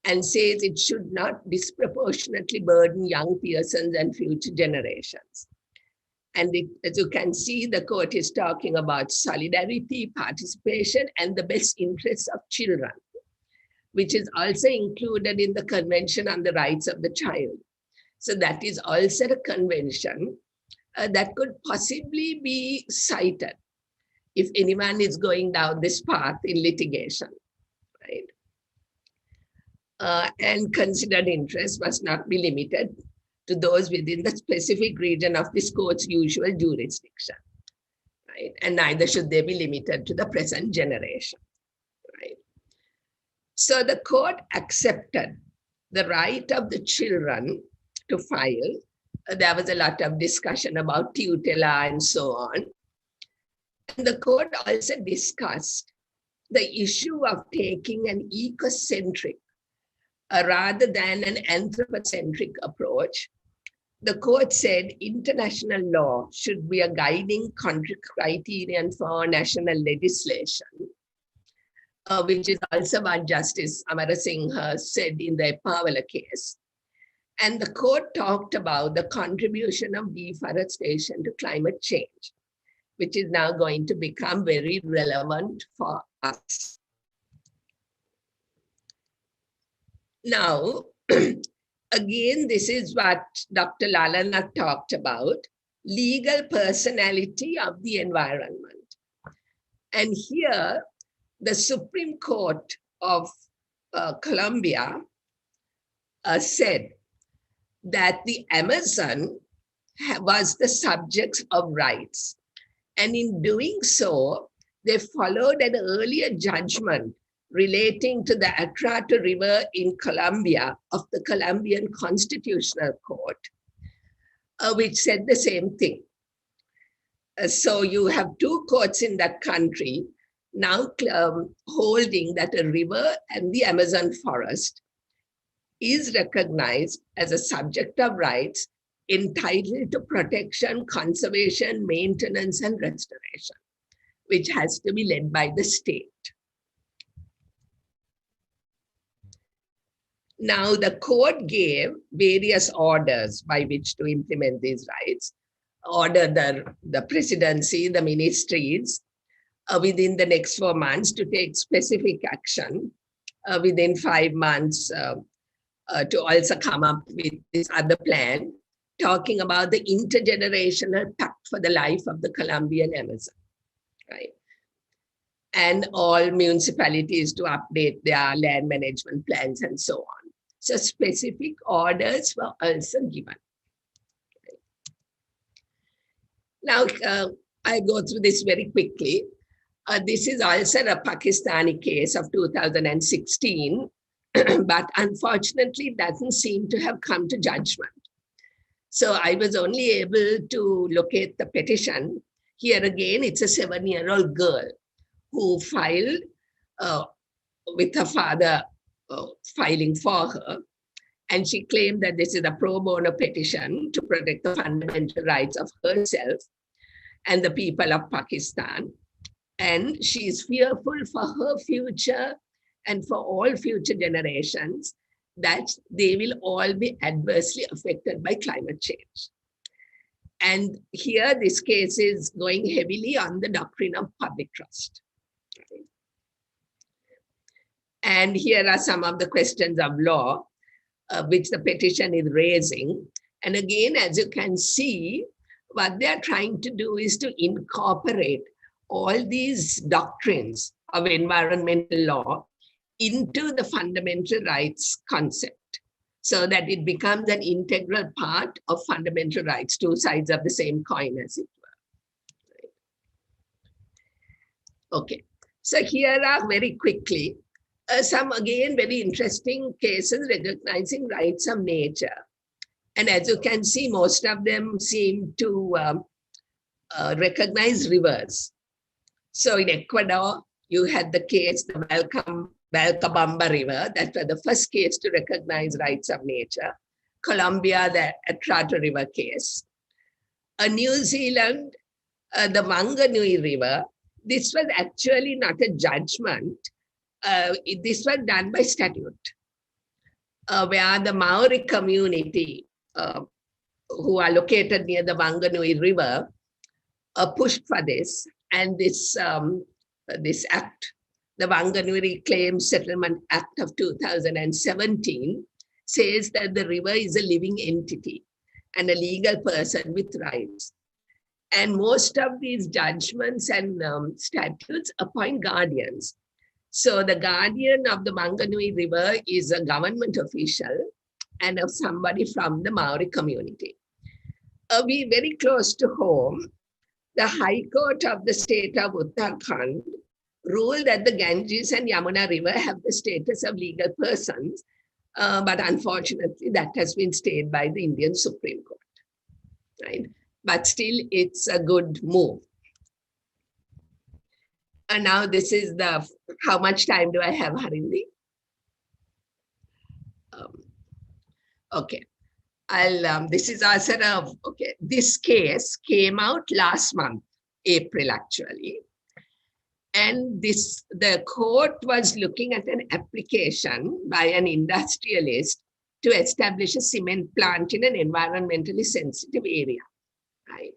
S5: and says it should not disproportionately burden young persons and future generations. And as you can see, the court is talking about solidarity, participation, and the best interests of children, which is also included in the Convention on the Rights of the Child. So that is also a convention that could possibly be cited if anyone is going down this path in litigation, right? And considered interest must not be limited to those within the specific region of this court's usual jurisdiction, right? And neither should they be limited to the present generation, right? So the court accepted the right of the children to file. There was a lot of discussion about tutela and so on. And the court also discussed the issue of taking an ecocentric rather than an anthropocentric approach. The court said international law should be a guiding criterion for national legislation, which is also what Justice Amarasinghe said in the Pavala case. And the court talked about the contribution of deforestation to climate change, which is now going to become very relevant for us. Now, again, this is what Dr. Lalana talked about, legal personality of the environment. And here, the Supreme Court of Colombia said that the Amazon was the subject of rights. And in doing so, they followed an earlier judgment relating to the Atrato River in Colombia of the Colombian Constitutional Court, which said the same thing. So you have two courts in that country now holding that a river and the Amazon forest is recognized as a subject of rights entitled to protection, conservation, maintenance, and restoration, which has to be led by the state. Now, the court gave various orders by which to implement these rights, ordered the presidency, the ministries, within the next 4 months to take specific action. Within 5 months, to also come up with this other plan, talking about the intergenerational pact for the life of the Colombian Amazon, right? And all municipalities to update their land management plans and so on. So specific orders were also given. Now, I go through this very quickly. This is also a Pakistani case of 2016, but unfortunately doesn't seem to have come to judgment. So I was only able to locate the petition. Here again, it's a 7-year-old girl who filed with her father filing for her. And she claimed that this is a pro bono petition to protect the fundamental rights of herself and the people of Pakistan. And she is fearful for her future and for all future generations that they will all be adversely affected by climate change. And here, this case is going heavily on the doctrine of public trust. And here are some of the questions of law which the petition is raising. And again, as you can see, what they're trying to do is to incorporate all these doctrines of environmental law into the fundamental rights concept, so that it becomes an integral part of fundamental rights, two sides of the same coin, as it were. Okay, so here are very quickly some, again, very interesting cases recognizing rights of nature. And as you can see, most of them seem to recognize rivers. So in Ecuador, you had the case, the Vilcabamba River, that was the first case to recognize rights of nature. Colombia, the Atrato River case. New Zealand, the Wanganui River. This was actually not a judgment. This was done by statute, where the Maori community, who are located near the Wanganui River, pushed for this. And this act, the Wanganui Claims Settlement Act of 2017, says that the river is a living entity and a legal person with rights. And most of these judgments and statutes appoint guardians. So the guardian of the Wanganui River is a government official and of somebody from the Maori community. We very close to home, the High Court of the state of Uttarakhand ruled that the Ganges and Yamuna River have the status of legal persons, but unfortunately that has been stayed by the Indian Supreme Court, right? But still, it's a good move. And now this is the, how much time do I have, Harini? Okay. This is also okay. This case came out last month, April actually. And the court was looking at an application by an industrialist to establish a cement plant in an environmentally sensitive area, right?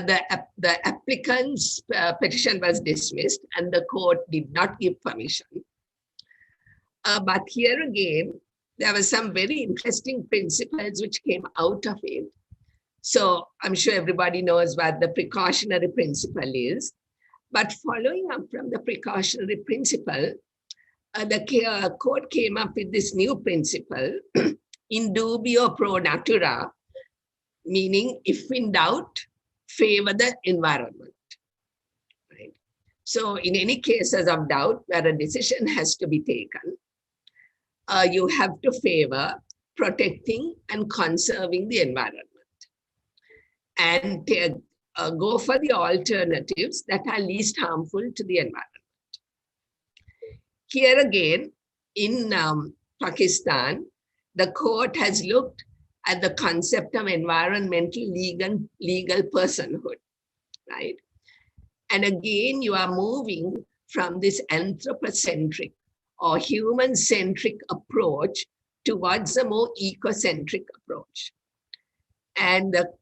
S5: The applicant's petition was dismissed and the court did not give permission. But here again, there were some very interesting principles which came out of it. So I'm sure everybody knows what the precautionary principle is. But following up from the precautionary principle, the court came up with this new principle, in dubio pro natura, meaning if in doubt, favor the environment. Right? So in any cases of doubt where a decision has to be taken, you have to favor protecting and conserving the environment. And go for the alternatives that are least harmful to the environment. Here again, in Pakistan, the court has looked at the concept of environmental legal personhood, right? And again, you are moving from this anthropocentric or human-centric approach towards a more ecocentric approach. And the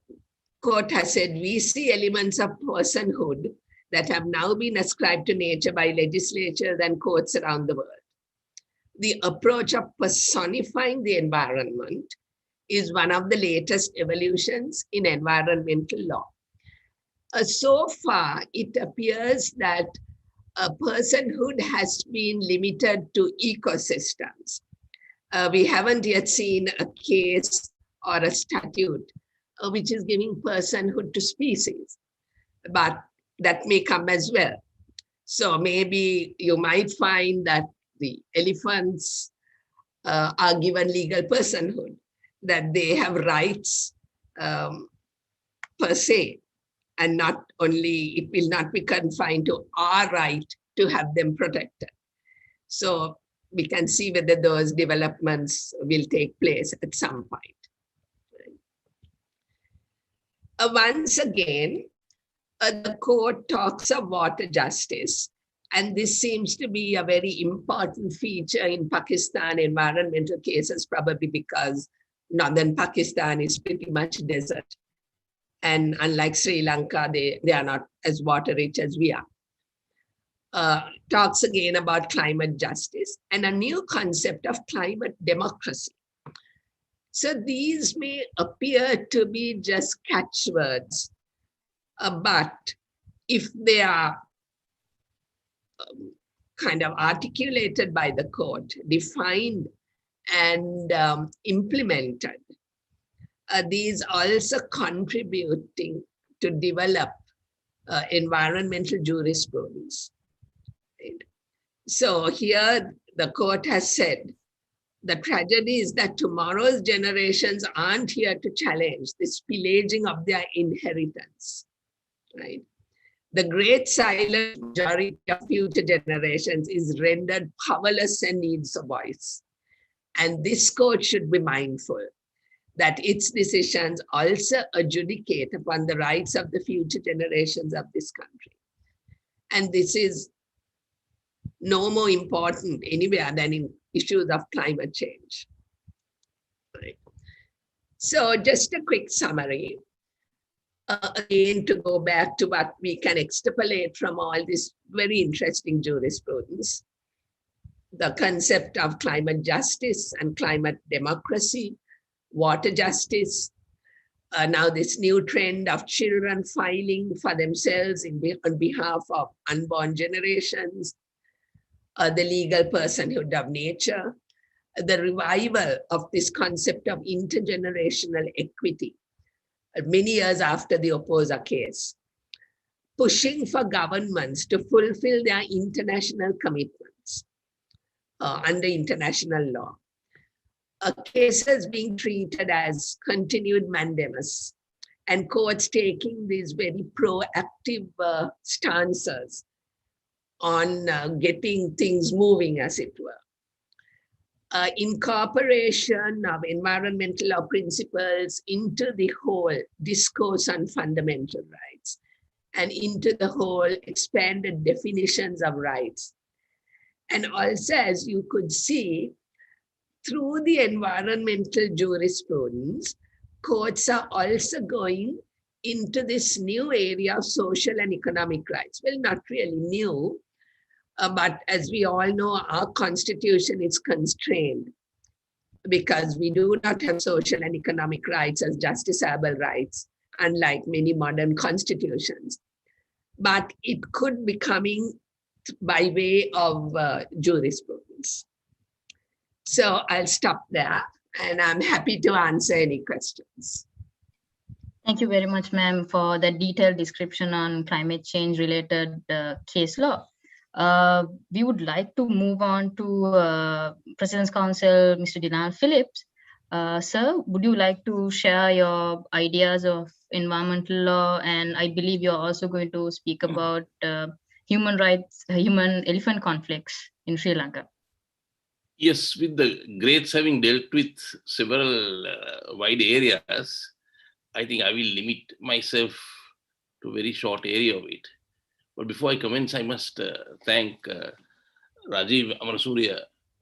S5: court has said, we see elements of personhood that have now been ascribed to nature by legislatures and courts around the world. the approach of personifying the environment is one of the latest evolutions in environmental law. So far, it appears that a personhood has been limited to ecosystems. We haven't yet seen a case or a statute which is giving personhood to species, but that may come as well. So maybe you might find that the elephants are given legal personhood, that they have rights per se, and not only, it will not be confined to our right to have them protected. So we can see whether those developments will take place at some point. Once again, the court talks of water justice, and this seems to be a very important feature in Pakistan environmental cases, probably because northern Pakistan is pretty much desert. And unlike Sri Lanka, they are not as water rich as we are. Talks again about climate justice and a new concept of climate democracy. So these may appear to be just catchwords, but if they are kind of articulated by the court, defined and implemented, these also contributing to develop environmental jurisprudence. Right? So here the court has said, the tragedy is that tomorrow's generations aren't here to challenge this pillaging of their inheritance, right? The great silent majority of future generations is rendered powerless and needs a voice. And this court should be mindful that its decisions also adjudicate upon the rights of the future generations of this country. And this is no more important anywhere than in issues of climate change. Right. So just a quick summary. Again, to go back to what we can extrapolate from all this very interesting jurisprudence, the concept of climate justice and climate democracy, water justice, now this new trend of children filing for themselves on behalf of unborn generations, the legal personhood of nature, the revival of this concept of intergenerational equity, many years after the Oposa case, pushing for governments to fulfill their international commitments under international law. Cases being treated as continued mandamus, and courts taking these very proactive stances on getting things moving, as it were. Incorporation of environmental law principles into the whole discourse on fundamental rights and into the whole expanded definitions of rights. And also, as you could see, through the environmental jurisprudence, courts are also going into this new area of social and economic rights. Well, not really new, but as we all know, our constitution is constrained because we do not have social and economic rights as justiciable rights, unlike many modern constitutions. But it could be coming by way of jurisprudence. So I'll stop there, and I'm happy to answer any questions.
S2: Thank you very much, ma'am, for the detailed description on climate change related case law. We would like to move on to President's Counsel, Mr. Dinal Phillips. Sir, would you like to share your ideas of environmental law? And I believe you're also going to speak about human rights, human elephant conflicts in Sri Lanka.
S6: Yes, with the greats having dealt with several wide areas, I think I will limit myself to a very short area of it. But before I commence, I must thank Rajiv Amarasuriya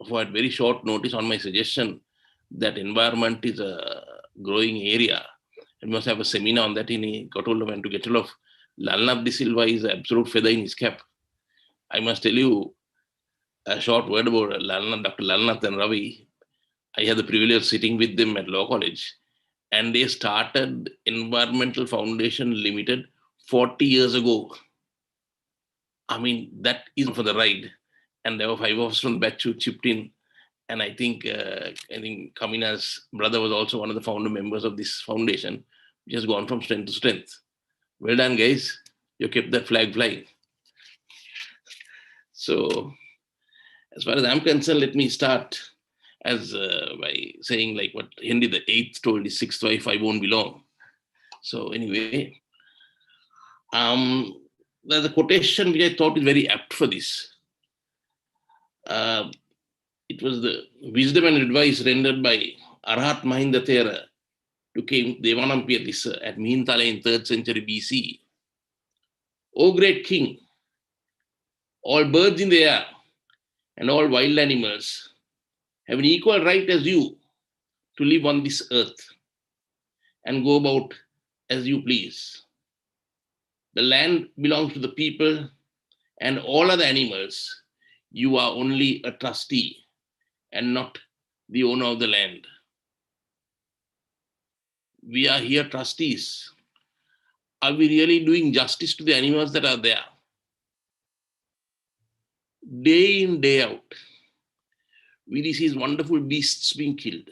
S6: for at very short notice on my suggestion that environment is a growing area. And we must have a seminar on that. He got hold of and to get hold of Lalnab de Silva is an absolute feather in his cap. I must tell you, a short word about Dr. Lalnath and Ravi. I had the privilege of sitting with them at Law College, and they started Environmental Foundation Limited 40 years ago. I mean, that is for the ride. And there were 5 of us from the batch who chipped in. And I think Kamina's brother was also one of the founder members of this foundation, which has gone from strength to strength. Well done, guys. You kept that flag flying. So, as far as I'm concerned, let me start by saying like what Henry VIII told his 6th wife, I won't be long. So anyway, there's a quotation which I thought is very apt for this. It was the wisdom and advice rendered by Arhat Mahinda Thera to King Devanampiya Tissa at Mihintala in 3rd century BC. O great king, all birds in the air and all wild animals have an equal right as you to live on this earth and go about as you please. The land belongs to the people and all other animals. You are only a trustee and not the owner of the land. We are here trustees. Are we really doing justice to the animals that are there? Day in, day out, we see these wonderful beasts being killed.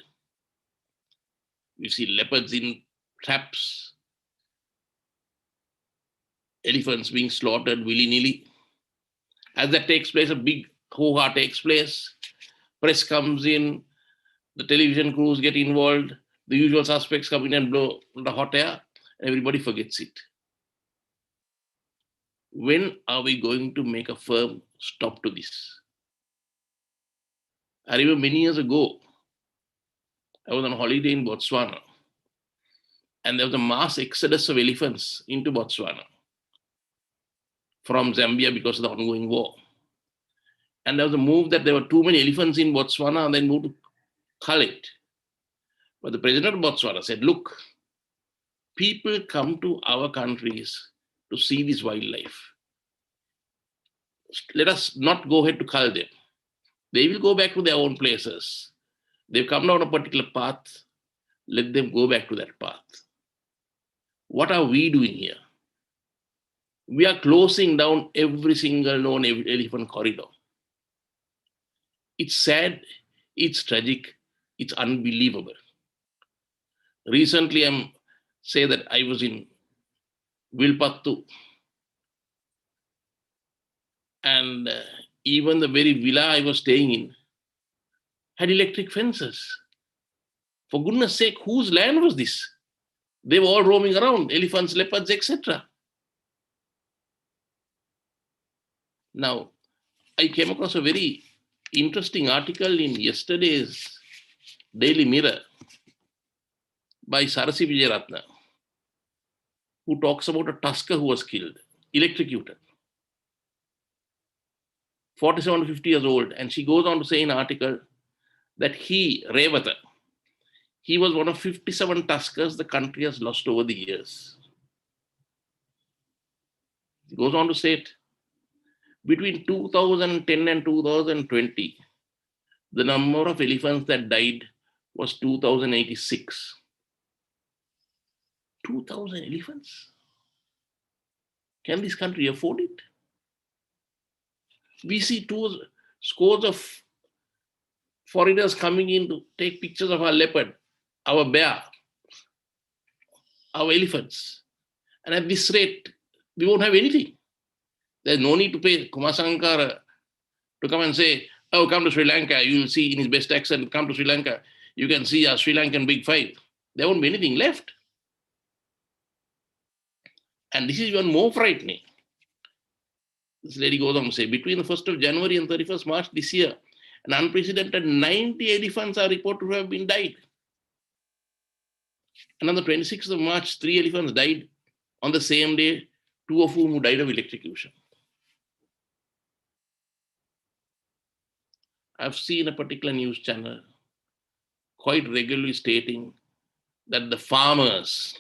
S6: We see leopards in traps, elephants being slaughtered willy-nilly. As that takes place, a big hoo-ha takes place. Press comes in, the television crews get involved, the usual suspects come in and blow the hot air, and everybody forgets it. When are we going to make a firm stop to this? I remember many years ago, I was on holiday in Botswana, and there was a mass exodus of elephants into Botswana from Zambia because of the ongoing war. And there was a move that there were too many elephants in Botswana and then moved to cull it. But the president of Botswana said, look, people come to our countries to see this wildlife. Let us not go ahead to cull them. They will go back to their own places. They've come down a particular path. Let them go back to that path. What are we doing here? We are closing down every single known elephant corridor. It's sad, it's tragic, it's unbelievable. Recently, I was in Vilpattu, and even the very villa I was staying in had electric fences. For goodness sake, whose land was this? They were all roaming around, elephants, leopards, etc. Now, I came across a very interesting article in yesterday's Daily Mirror by Sarasi Vijayaratna, who talks about a tusker who was killed, electrocuted, 47 to 50 years old. And she goes on to say in an article that Revata, he was one of 57 tuskers the country has lost over the years. He goes on to say it. Between 2010 and 2020, the number of elephants that died was 2,086. 2,000 elephants? Can this country afford it? We see scores of foreigners coming in to take pictures of our leopard, our bear, our elephants. And at this rate, we won't have anything. There's no need to pay Kumar Sankara to come and say, oh, come to Sri Lanka. You will see in his best accent, come to Sri Lanka. You can see our Sri Lankan Big Five. There won't be anything left. And this is even more frightening. This lady goes on to say, between the 1st of January and 31st March this year, an unprecedented 90 elephants are reported to have been died. And on the 26th of March, 3 elephants died on the same day, 2 of whom died of electrocution. I've seen a particular news channel quite regularly stating that the farmers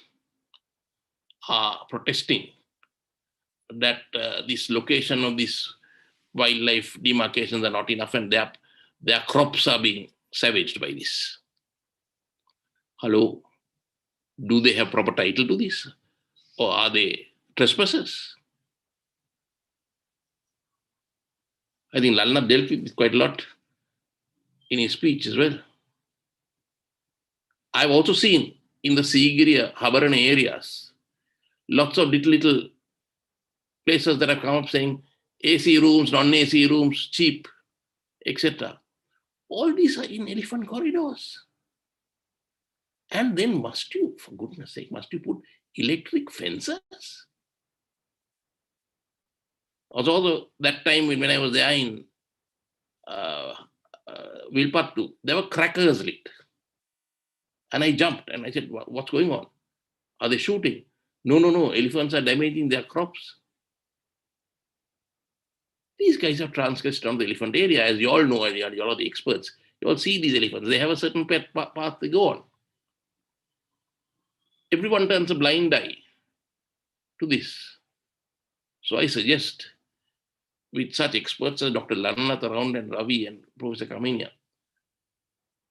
S6: are protesting that this location of this wildlife demarcations are not enough and their crops are being savaged by this. Hello, do they have proper title to this? Or are they trespassers? I think Lalna dealt with quite a lot in his speech as well. I've also seen in the Sigiriya, Habarana areas, lots of little places that have come up saying AC rooms, non-AC rooms, cheap, etc. All these are in elephant corridors. And then must you, for goodness sake, must you put electric fences? Also, that time when I was there in Vilpattu, there were crackers lit. And I jumped and I said, what's going on? Are they shooting? No, elephants are damaging their crops. These guys have transgressed on the elephant area, as you all know, and you all are the experts. You all see these elephants. They have a certain path they go on. Everyone turns a blind eye to this. So I suggest, with such experts as Dr. Lannath around and Ravi and Professor Kaminia,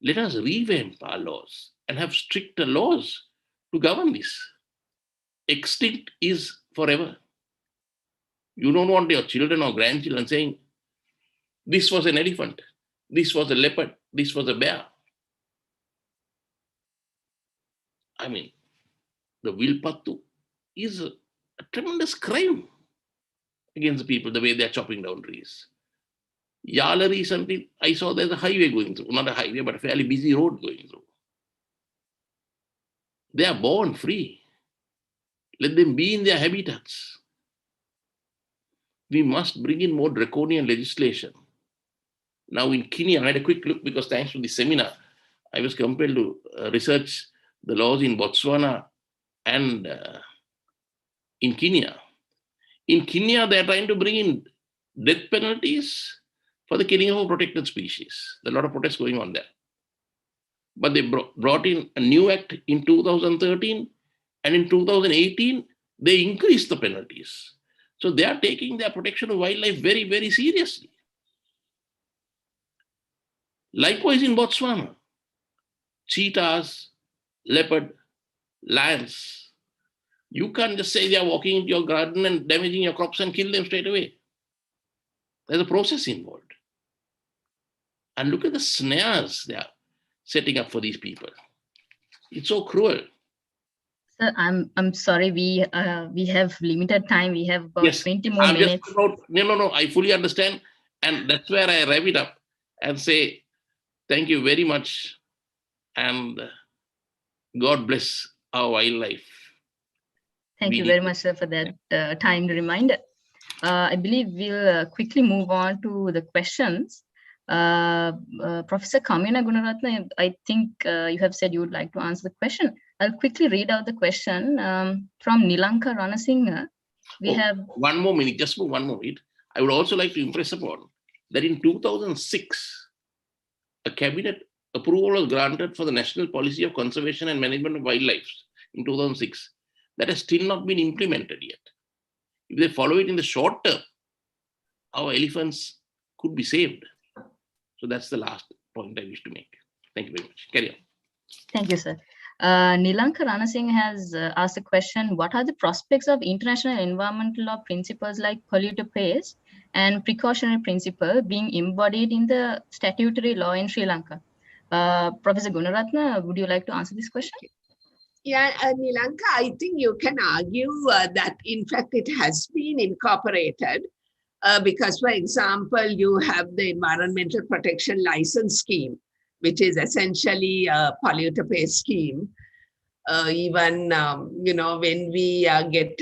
S6: let us revamp our laws and have stricter laws to govern this. Extinct is forever. You don't want your children or grandchildren saying, this was an elephant, this was a leopard, this was a bear. I mean, the Vilpattu is a tremendous crime against the people, the way they're chopping down trees. Yala recently, I saw there's a highway going through, not a highway, but a fairly busy road going through. They are born free. Let them be in their habitats. We must bring in more draconian legislation. Now in Kenya, I had a quick look because thanks to the seminar, I was compelled to research the laws in Botswana and in Kenya. In Kenya, they're trying to bring in death penalties for the killing of a protected species. There are a lot of protests going on there. But they brought in a new act in 2013, and in 2018, they increased the penalties. So they are taking their protection of wildlife very, very seriously. Likewise in Botswana, cheetahs, leopard, lions. You can't just say they are walking into your garden and damaging your crops and kill them straight away. There's a process involved. And look at the snares they are setting up for these people. It's so cruel.
S2: Sir, I'm sorry, we have limited time. We have about 20 more
S6: I'm
S2: minutes.
S6: No, I fully understand. And that's where I wrap it up and say, thank you very much. And God bless our wildlife.
S2: Thank you very much, sir, for that timed reminder. I believe we'll quickly move on to the questions. Professor Kamina Gunaratna, I think you have said you would like to answer the question. I'll quickly read out the question from Nilanka Ranasinghe. We have
S6: one more minute, just for 1 minute. I would also like to impress upon that in 2006, a cabinet approval was granted for the National Policy of Conservation and Management of Wildlife in 2006. That has still not been implemented yet. If they follow it in the short term, our elephants could be saved. So that's the last point I wish to make. Thank you very much. Carry on.
S2: Thank you, sir. Nilanka Ranasinghe has asked a question: what are the prospects of international environmental law principles like polluter pays and precautionary principle being embodied in the statutory law in Sri Lanka? Professor Gunaratna, would you like to answer this question?
S5: Yeah, Nilanka, I think you can argue that in fact it has been incorporated because, for example, you have the Environmental Protection License Scheme, which is essentially a polluter pay scheme. Even, when we get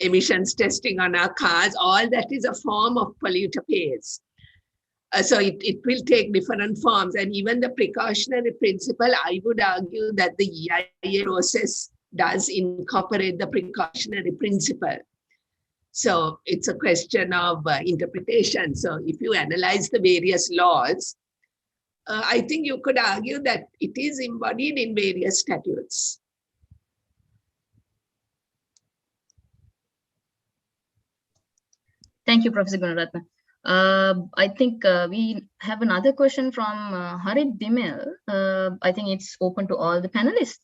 S5: emissions testing on our cars, all that is a form of polluter pays. So it will take different forms. And even the precautionary principle, I would argue that the EIA process does incorporate the precautionary principle. So it's a question of interpretation. So if you analyze the various laws, I think you could argue that it is embodied in various statutes.
S2: Thank you, Professor Gunaratna. I think we have another question from Harit Bimel. I think it's open to all the panelists.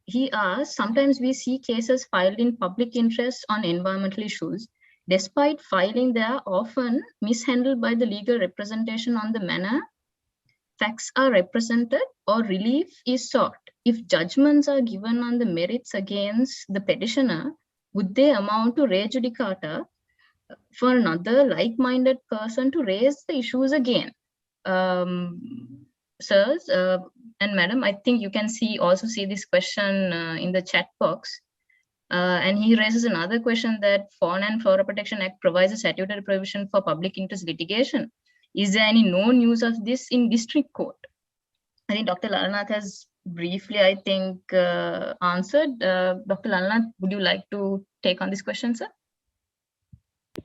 S2: He asks, sometimes we see cases filed in public interest on environmental issues. Despite filing, they are often mishandled by the legal representation on the manner facts are represented or relief is sought. If judgments are given on the merits against the petitioner, would they amount to re judicata for another like-minded person to raise the issues again? Sirs and madam, I think you can also see this question in the chat box. And he raises another question that Fauna and Flora Protection Act provides a statutory provision for public interest litigation. Is there any known use of this in district court? I think Dr. Lalanath has briefly, I think, answered. Dr. Lalanath, would you like to take on this question, sir?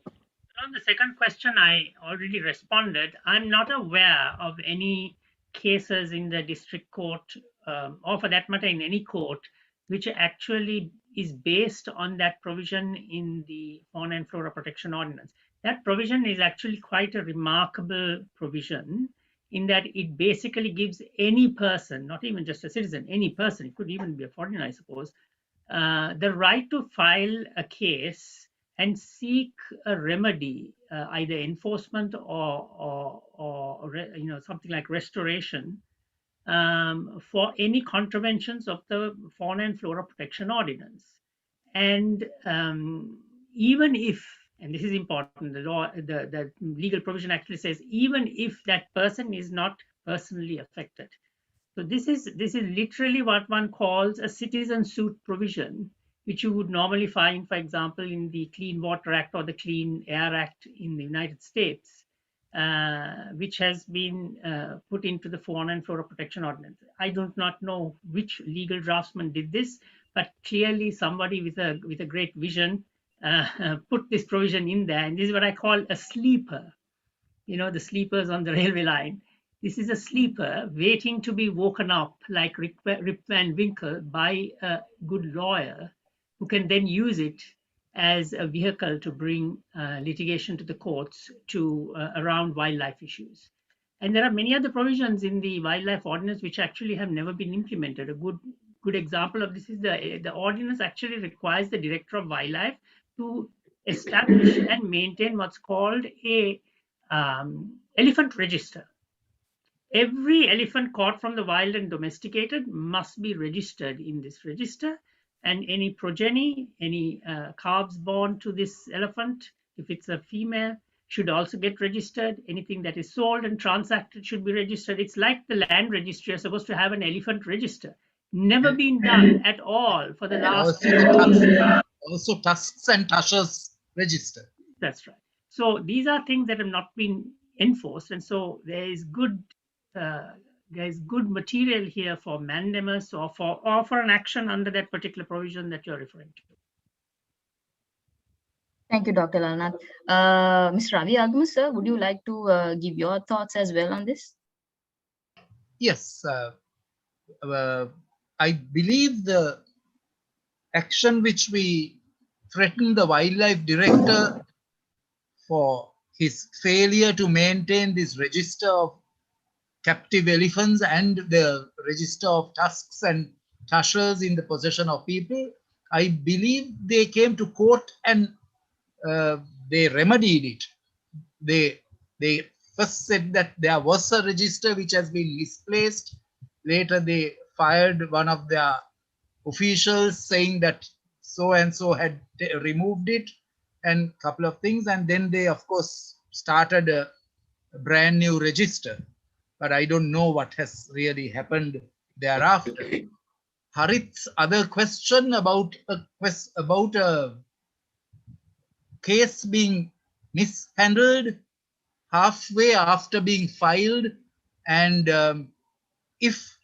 S3: On the second question, I already responded. I'm not aware of any cases in the district court, or for that matter in any court, which actually is based on that provision in the Fauna and Flora Protection Ordinance. That provision is actually quite a remarkable provision in that it basically gives any person, not even just a citizen, any person, it could even be a foreigner, I suppose, the right to file a case and seek a remedy, either enforcement or something like restoration, for any contraventions of the Fauna and Flora Protection Ordinance. And even if, and this is important, the law, the legal provision actually says, even if that person is not personally affected. So this is literally what one calls a citizen suit provision, which you would normally find, for example, in the Clean Water Act or the Clean Air Act in the United States, which has been put into the Fauna and Flora Protection Ordinance. I do not know which legal draftsman did this, but clearly somebody with a great vision put this provision in there. And this is what I call a sleeper. You know, the sleepers on the railway line. This is a sleeper waiting to be woken up like Rip Van Winkle by a good lawyer who can then use it as a vehicle to bring litigation to the courts around wildlife issues. And there are many other provisions in the wildlife ordinance which actually have never been implemented. A good example of this is the ordinance actually requires the director of wildlife to establish and maintain what's called a elephant register. Every elephant caught from the wild and domesticated must be registered in this register, and any progeny, any calves born to this elephant, if it's a female, should also get registered. Anything that is sold and transacted should be registered. It's like the land registry. You're supposed to have an elephant register. Never been done at all for the last
S4: also tusks and tushes register.
S3: That's right. So these are things that have not been enforced, and so there is good material here for mandamus or for an action under that particular provision that you're referring to.
S2: Thank you, Dr. Lalanath. Mr. Ravi Agmu, sir, would you like to give your thoughts as well on this?
S4: Yes, I believe the action which we threatened the wildlife director for his failure to maintain this register of captive elephants and the register of tusks and tushes in the possession of people, I believe they came to court and they remedied it. They first said that there was a register which has been misplaced. Later they fired one of their officials saying that so and so had removed it and a couple of things, and then they of course started a brand new register, but I don't know what has really happened thereafter. Harit's other question about a case being mishandled halfway after being filed, and if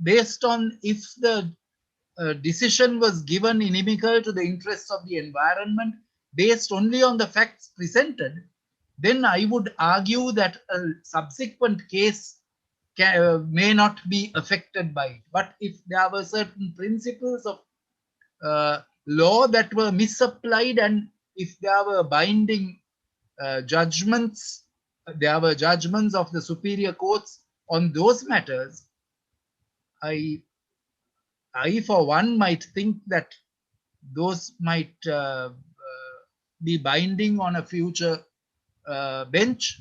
S4: based on if the decision was given inimical to the interests of the environment based only on the facts presented, then I would argue that a subsequent case may not be affected by it. But if there were certain principles of law that were misapplied, and if there were binding judgments, there were judgments of the superior courts on those matters, I for one might think that those might be binding on a future bench,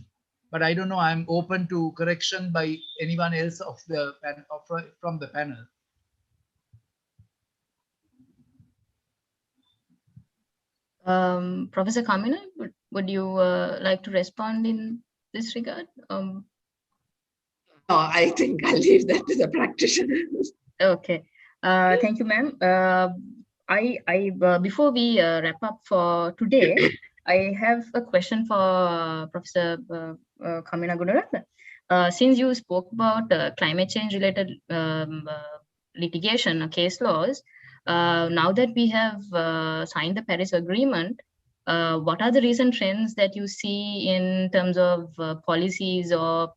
S4: but I don't know. I'm open to correction by anyone else of the from the panel.
S2: Professor Kamina, would you like to respond in this regard?
S5: No, I think I'll leave that to the practitioners.
S2: Okay. Thank you, ma'am. Before we wrap up for today, I have a question for Professor Kamina Gunaratne. Since you spoke about climate change related litigation or case laws, now that we have signed the Paris Agreement, what are the recent trends that you see in terms of policies or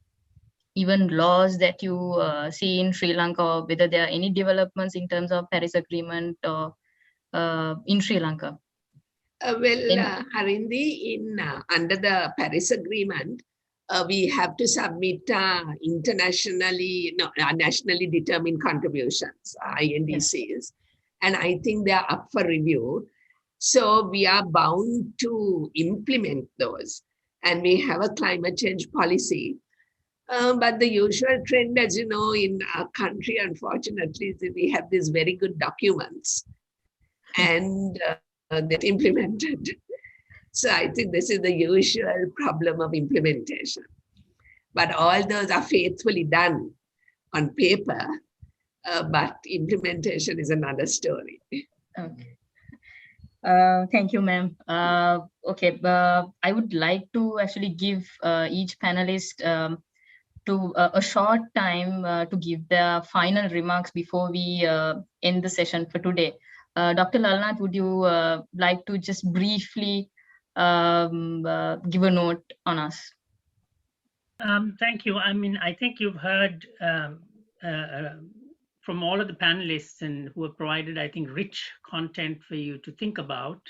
S2: even laws that you see in Sri Lanka, or whether there are any developments in terms of Paris Agreement or in Sri Lanka?
S5: Harini, under the Paris Agreement, we have to submit nationally determined contributions, INDCs, and I think they are up for review. So we are bound to implement those, and we have a climate change policy. But the usual trend, as you know, in our country, unfortunately, is that we have these very good documents and they're implemented. So I think this is the usual problem of implementation. But all those are faithfully done on paper, but implementation is another story.
S2: Okay. Thank you, ma'am. Okay, I would like to actually give each panelist a short time to give their final remarks before we end the session for today. Dr. Lalnath, would you like to just briefly give a note on us?
S3: Thank you. I mean, I think you've heard from all of the panelists and who have provided, I think, rich content for you to think about.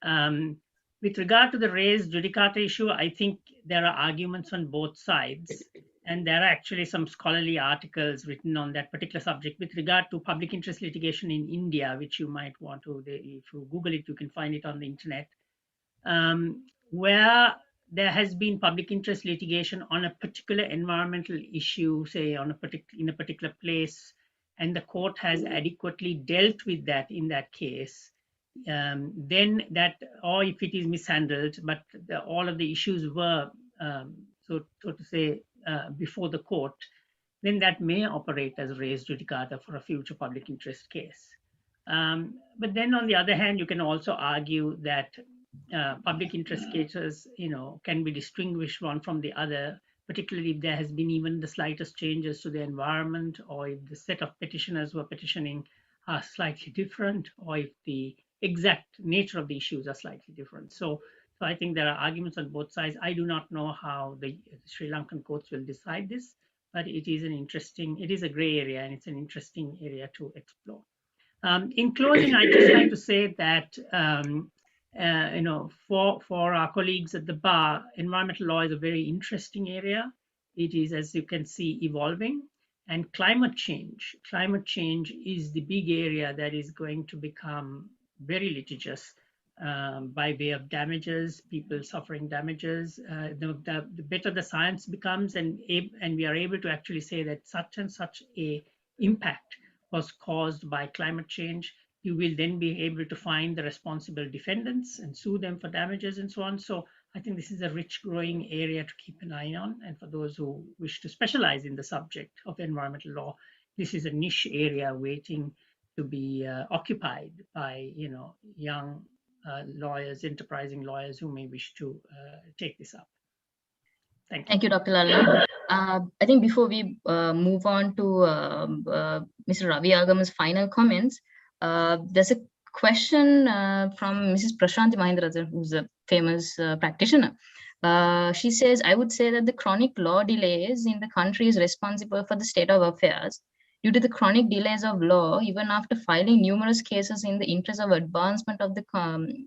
S3: With regard to the res judicata issue, I think there are arguments on both sides. And there are actually some scholarly articles written on that particular subject with regard to public interest litigation in India, which you might want to, if you Google it, you can find it on the internet, where there has been public interest litigation on a particular environmental issue, say in a particular place, and the court has adequately dealt with that in that case. Then that, or if it is mishandled, but all of the issues were, so to say, before the court, then that may operate as res judicata for a future public interest case. But then on the other hand, you can also argue that public interest cases, can be distinguished one from the other, particularly if there has been even the slightest changes to the environment, or if the set of petitioners who are petitioning are slightly different, or if the exact nature of the issues are slightly different. So I think there are arguments on both sides. I do not know how the Sri Lankan courts will decide this, but it is a gray area, and it's an interesting area to explore. In closing, I'd just like to say that, for our colleagues at the bar, environmental law is a very interesting area. It is, as you can see, evolving. And climate change is the big area that is going to become very litigious. By way of damages, people suffering damages. The better the science becomes, and we are able to actually say that such and such a impact was caused by climate change, you will then be able to find the responsible defendants and sue them for damages and so on. So I think this is a rich growing area to keep an eye on. And for those who wish to specialize in the subject of environmental law, this is a niche area waiting to be occupied by young lawyers, enterprising lawyers who may wish to take this up. Thank you.
S2: Thank you, Dr. Lalnath. I think before we move on to Mr. Ravi Agama's final comments, there's a question from Mrs. Prashanthi Mahindra, who's a famous practitioner. She says, I would say that the chronic law delays in the country is responsible for the state of affairs. Due to the chronic delays of law, even after filing numerous cases in the interest of advancement of the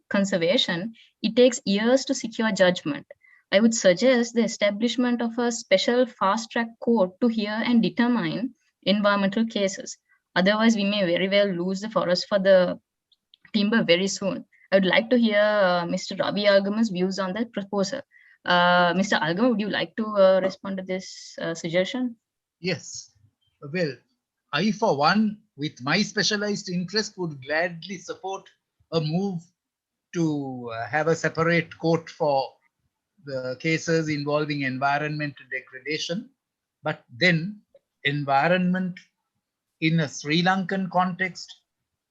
S2: conservation, it takes years to secure judgment. I would suggest the establishment of a special fast-track court to hear and determine environmental cases. Otherwise, we may very well lose the forest for the timber very soon. I would like to hear Mr. Ravi Algama's views on that proposal. Mr. Algama, would you like to respond to this suggestion?
S4: Yes. Well, I, for one, with my specialized interest, would gladly support a move to have a separate court for the cases involving environmental degradation. But then environment in a Sri Lankan context,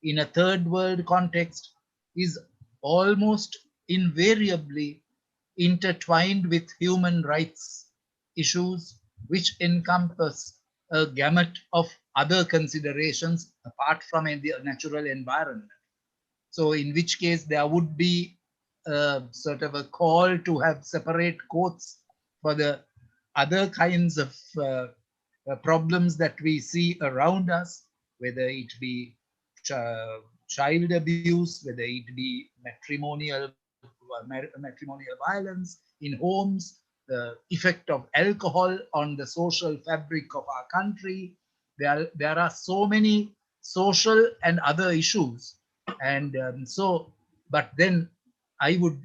S4: in a third world context, is almost invariably intertwined with human rights issues, which encompass a gamut of other considerations apart from the natural environment. So in which case there would be sort of a call to have separate courts for the other kinds of problems that we see around us, whether it be child abuse, whether it be matrimonial violence in homes, the effect of alcohol on the social fabric of our country. There are so many social and other issues. And but then I would,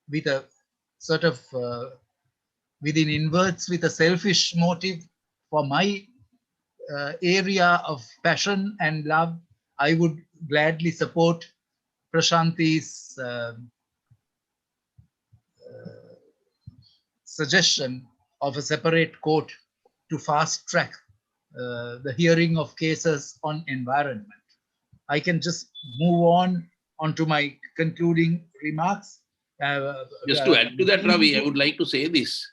S4: with a sort of within inverts, with a selfish motive for my area of passion and love, I would gladly support Prashanti's suggestion of a separate court to fast track the hearing of cases on environment. I can just move on onto my concluding remarks.
S6: Just to add to that, Ravi, I would like to say this,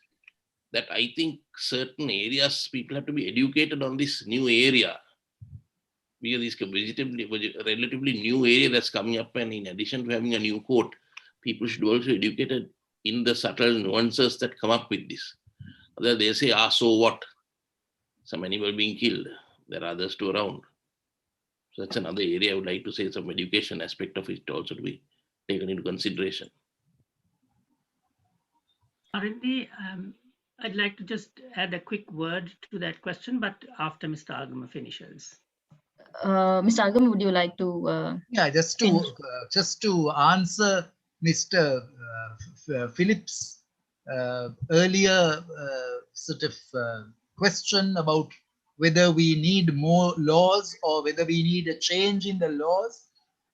S6: that I think certain areas people have to be educated on this new area, because this relatively new area that's coming up, and in addition to having a new court, people should also be educated in the subtle nuances that come up with this. Otherwise they say, so what? Some animal being killed, there are others too around. So that's another area I would like to say, some education aspect of it also to be taken into consideration.
S3: Harini, I'd like to just add a quick word to that question, but after Mr. Agama finishes.
S2: Mr. Agama, would you like to?
S4: Yeah, just to answer Mr. Phillips' earlier sort of question about whether we need more laws or whether we need a change in the laws.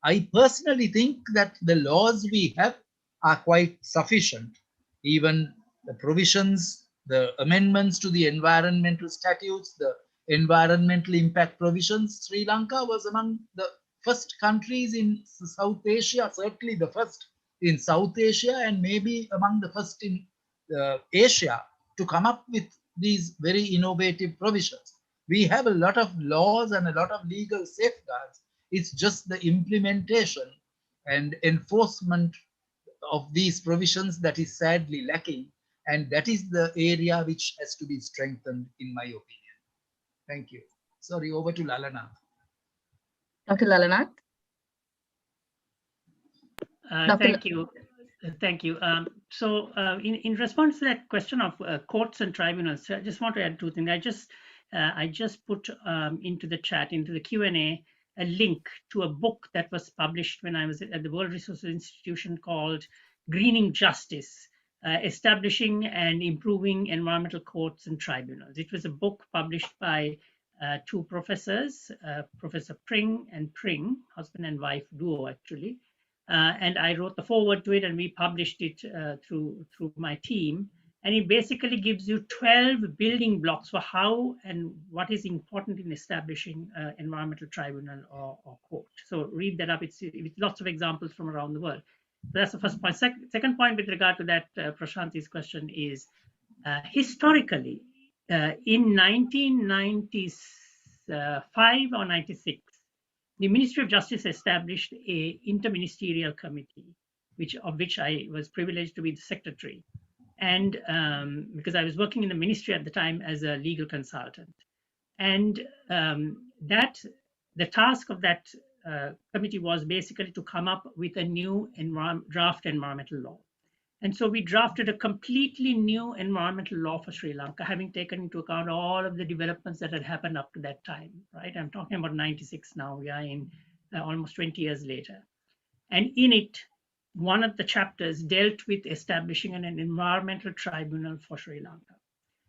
S4: I personally think that the laws we have are quite sufficient. Even the provisions, the amendments to the environmental statutes, the environmental impact provisions, Sri Lanka was among the first countries in South Asia, certainly the first in South Asia, and maybe among the first in Asia to come up with these very innovative provisions. We have a lot of laws and a lot of legal safeguards. It's just the implementation and enforcement of these provisions that is sadly lacking. And that is the area which has to be strengthened, in my opinion. Thank you. Sorry, over to Lalana.
S2: Dr. Lalanath?
S3: Thank you. Thank you. So in response to that question of courts and tribunals, I just want to add two things. I just put into the chat, into the Q&A, a link to a book that was published when I was at the World Resources Institution called Greening Justice, Establishing and Improving Environmental Courts and Tribunals. It was a book published by two professors, Professor Pring and Pring, husband and wife duo actually. And I wrote the foreword to it, and we published it through my team. And it basically gives you 12 building blocks for how and what is important in establishing environmental tribunal or court. So read that up. It's lots of examples from around the world. So that's the first point. Second point with regard to that, Prashanti's question is, historically, in 1995 or 96, the Ministry of Justice established a interministerial committee, of which I was privileged to be the secretary. And because I was working in the ministry at the time as a legal consultant. And the task of that committee was basically to come up with a new draft environmental law. And so we drafted a completely new environmental law for Sri Lanka, having taken into account all of the developments that had happened up to that time, right? I'm talking about 96 now, we are in almost 20 years later. And in it, one of the chapters dealt with establishing an environmental tribunal for Sri Lanka,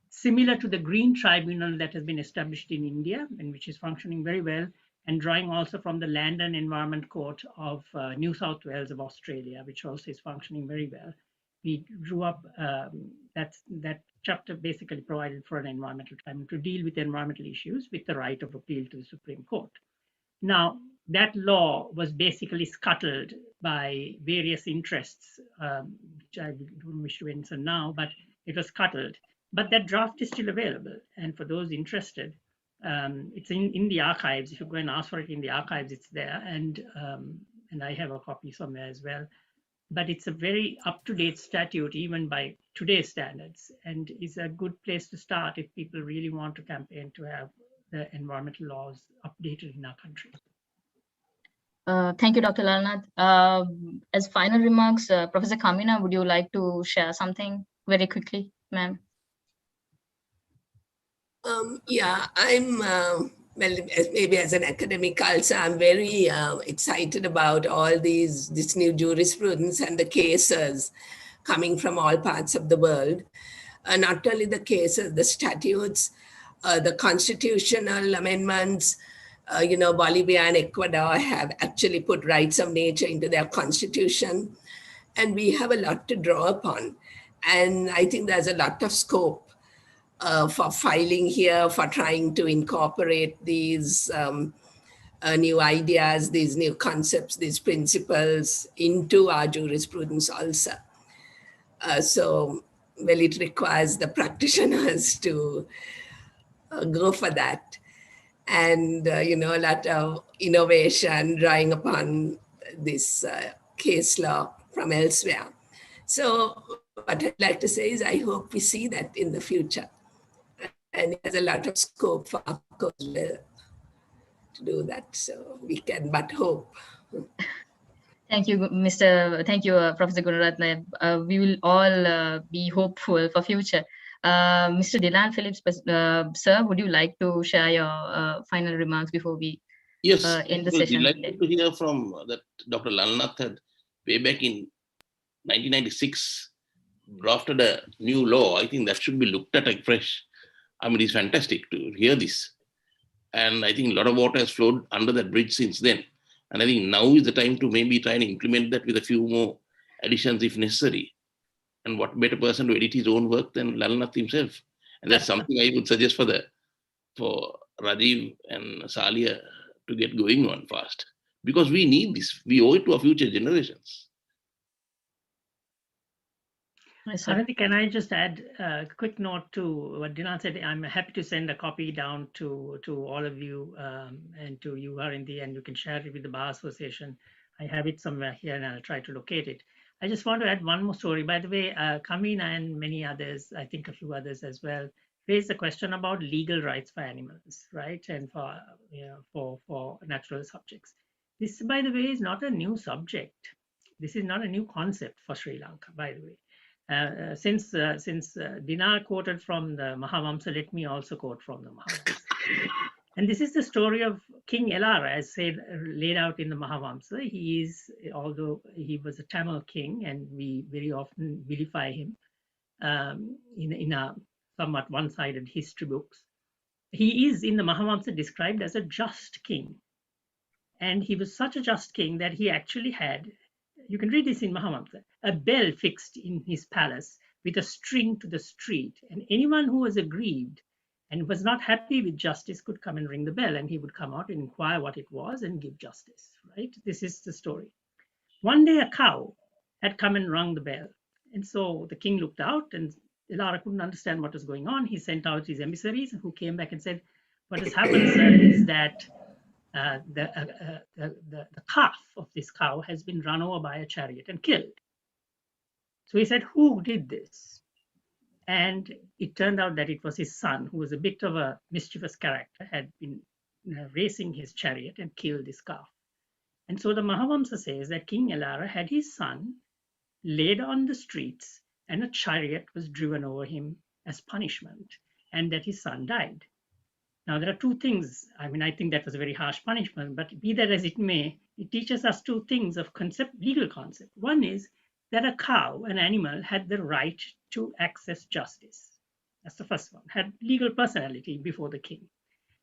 S3: similar to the Green Tribunal that has been established in India, and which is functioning very well, and drawing also from the Land and Environment Court of New South Wales of Australia, which also is functioning very well. We drew up that chapter basically provided for an environmental tribunal to deal with environmental issues with the right of appeal to the Supreme Court. Now, that law was basically scuttled by various interests, which I don't wish to mention now, but it was scuttled. But that draft is still available. And for those interested, it's in the archives. If you go and ask for it in the archives, it's there. And I have a copy somewhere as well. But it's a very up-to-date statute, even by today's standards, and is a good place to start if people really want to campaign to have the environmental laws updated in our country.
S2: Thank you, Dr. Lalnath. As final remarks, Professor Kamina, would you like to share something very quickly, ma'am?
S5: Yeah, I'm, well, maybe as an academic also, I'm very excited about all this new jurisprudence and the cases coming from all parts of the world. Not only the cases, the statutes, the constitutional amendments, Bolivia and Ecuador have actually put rights of nature into their constitution. And we have a lot to draw upon. And I think there's a lot of scope for filing here, for trying to incorporate these new ideas, these new concepts, these principles into our jurisprudence also. So, well, it requires the practitioners to go for that. And, a lot of innovation drawing upon this case law from elsewhere. So what I'd like to say is I hope we see that in the future. And there's a lot of scope for APCO as well to do that. So we can but hope.
S2: Thank you, Professor Gunaratne. We will all be hopeful for future. Mr. Dylan Phillips, sir, would you like to share your final remarks before we end the session?
S6: Yes, delighted to hear from that Dr. Lalnath had way back in 1996 drafted a new law. I think that should be looked at afresh. I mean, it's fantastic to hear this. And I think a lot of water has flowed under that bridge since then. And I think now is the time to maybe try and implement that with a few more additions if necessary. And what better person to edit his own work than Lalnath himself? And that's something I would suggest for Rajiv and Salia to get going on fast. Because we need this. We owe it to our future generations.
S3: Harini, can I just add a quick note to what Dinan said? I'm happy to send a copy down to all of you and to you, Harini, and you can share it with the Bar Association. I have it somewhere here and I'll try to locate it. I just want to add one more story. By the way, Kamina and many others, I think a few others as well, raised the question about legal rights for animals, right? And for natural subjects. This, by the way, is not a new subject. This is not a new concept for Sri Lanka, by the way. Since Dinar quoted from the Mahavamsa, let me also quote from the Mahavamsa. And this is the story of King Elara, as laid out in the Mahavamsa. He is, although he was a Tamil king, and we very often vilify him in a somewhat one-sided history books, he is in the Mahavamsa described as a just king. And he was such a just king that he actually had, you can read this in Mahavamsa, a bell fixed in his palace with a string to the street. And anyone who was aggrieved and was not happy with justice could come and ring the bell, and he would come out and inquire what it was and give justice, right? This is the story. One day a cow had come and rung the bell. And so the king looked out, and Elara couldn't understand what was going on. He sent out his emissaries who came back and said, what has happened, sir, is that the calf of this cow has been run over by a chariot and killed. So he said, who did this? And it turned out that it was his son, who was a bit of a mischievous character, had been racing his chariot and killed this calf. And so the Mahavamsa says that King Elara had his son laid on the streets and a chariot was driven over him as punishment, and that his son died. Now, there are two things. I mean, I think that was a very harsh punishment, but be that as it may, it teaches us two things of legal concept. One is that a cow, an animal, had the right to access justice. That's the first one, had legal personality before the king.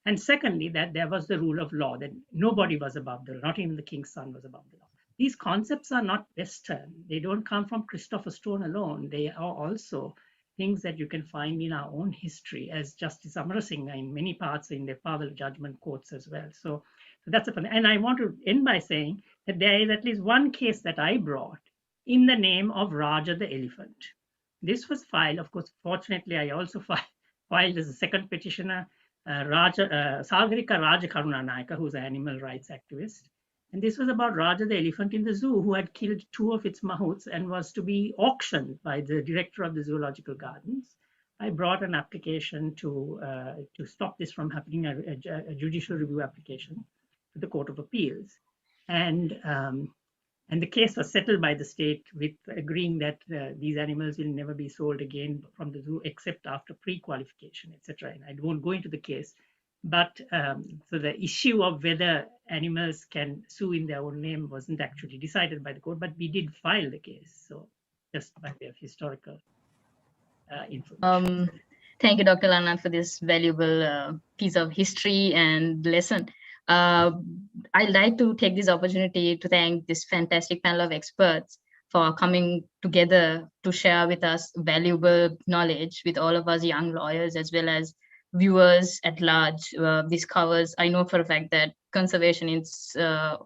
S3: And secondly, that there was the rule of law, that nobody was above the law, not even the king's son was above the law. These concepts are not Western. They don't come from Christopher Stone alone. They are also things that you can find in our own history, as Justice Amarasinghe in many parts in the Pavel judgment quotes as well. So that's a fun. And I want to end by saying that there is at least one case that I brought in the name of Raja the elephant. This was filed, of course, fortunately, I also filed as a second petitioner, Sagarika Rajakarunanayaka, who's an animal rights activist. And this was about Raja the elephant in the zoo, who had killed 2 of its mahouts and was to be auctioned by the director of the zoological gardens. I brought an application to stop this from happening, a judicial review application to the Court of Appeals. And the case was settled by the state with agreeing that these animals will never be sold again from the zoo except after pre-qualification, etc. And I won't go into the case. But so the issue of whether animals can sue in their own name wasn't actually decided by the court, but we did file the case. So just by way of historical information.
S2: Thank you, Dr. Lana, for this valuable piece of history and lesson. I'd like to take this opportunity to thank this fantastic panel of experts for coming together to share with us valuable knowledge with all of us young lawyers as well as viewers at large. This covers, I know for a fact that conservationists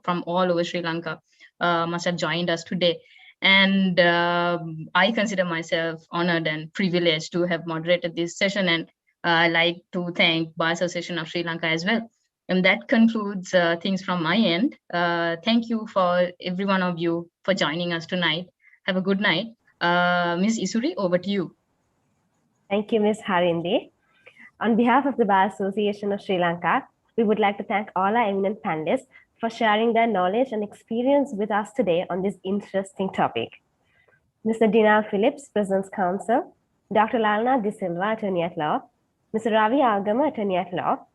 S2: from all over Sri Lanka must have joined us today. And I consider myself honored and privileged to have moderated this session. And I'd like to thank Bar Association of Sri Lanka as well. And that concludes things from my end. Thank you for every one of you for joining us tonight. Have a good night. Ms. Isuri, over to you.
S1: Thank you, Ms. Harini. On behalf of the Bar Association of Sri Lanka, we would like to thank all our eminent panelists for sharing their knowledge and experience with us today on this interesting topic. Mr. Dinal Phillips, President's Counsel, Dr. Lalana De Silva, Attorney at Law, Mr. Ravi Agama, Attorney at Law,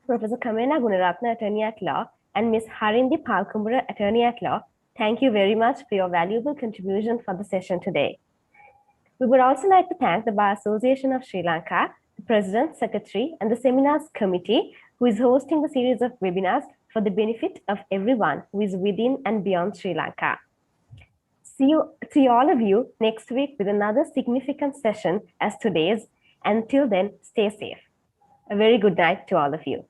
S1: Professor Kamena Gunaratna, Attorney at Law, and Ms. Harindi Palkumbura, Attorney at Law, thank you very much for your valuable contribution for the session today. We would also like to thank the Bar Association of Sri Lanka, the President, Secretary, and the Seminars Committee, who is hosting the series of webinars for the benefit of everyone who is within and beyond Sri Lanka. See all of you next week with another significant session as today's. Until then, stay safe. A very good night to all of you.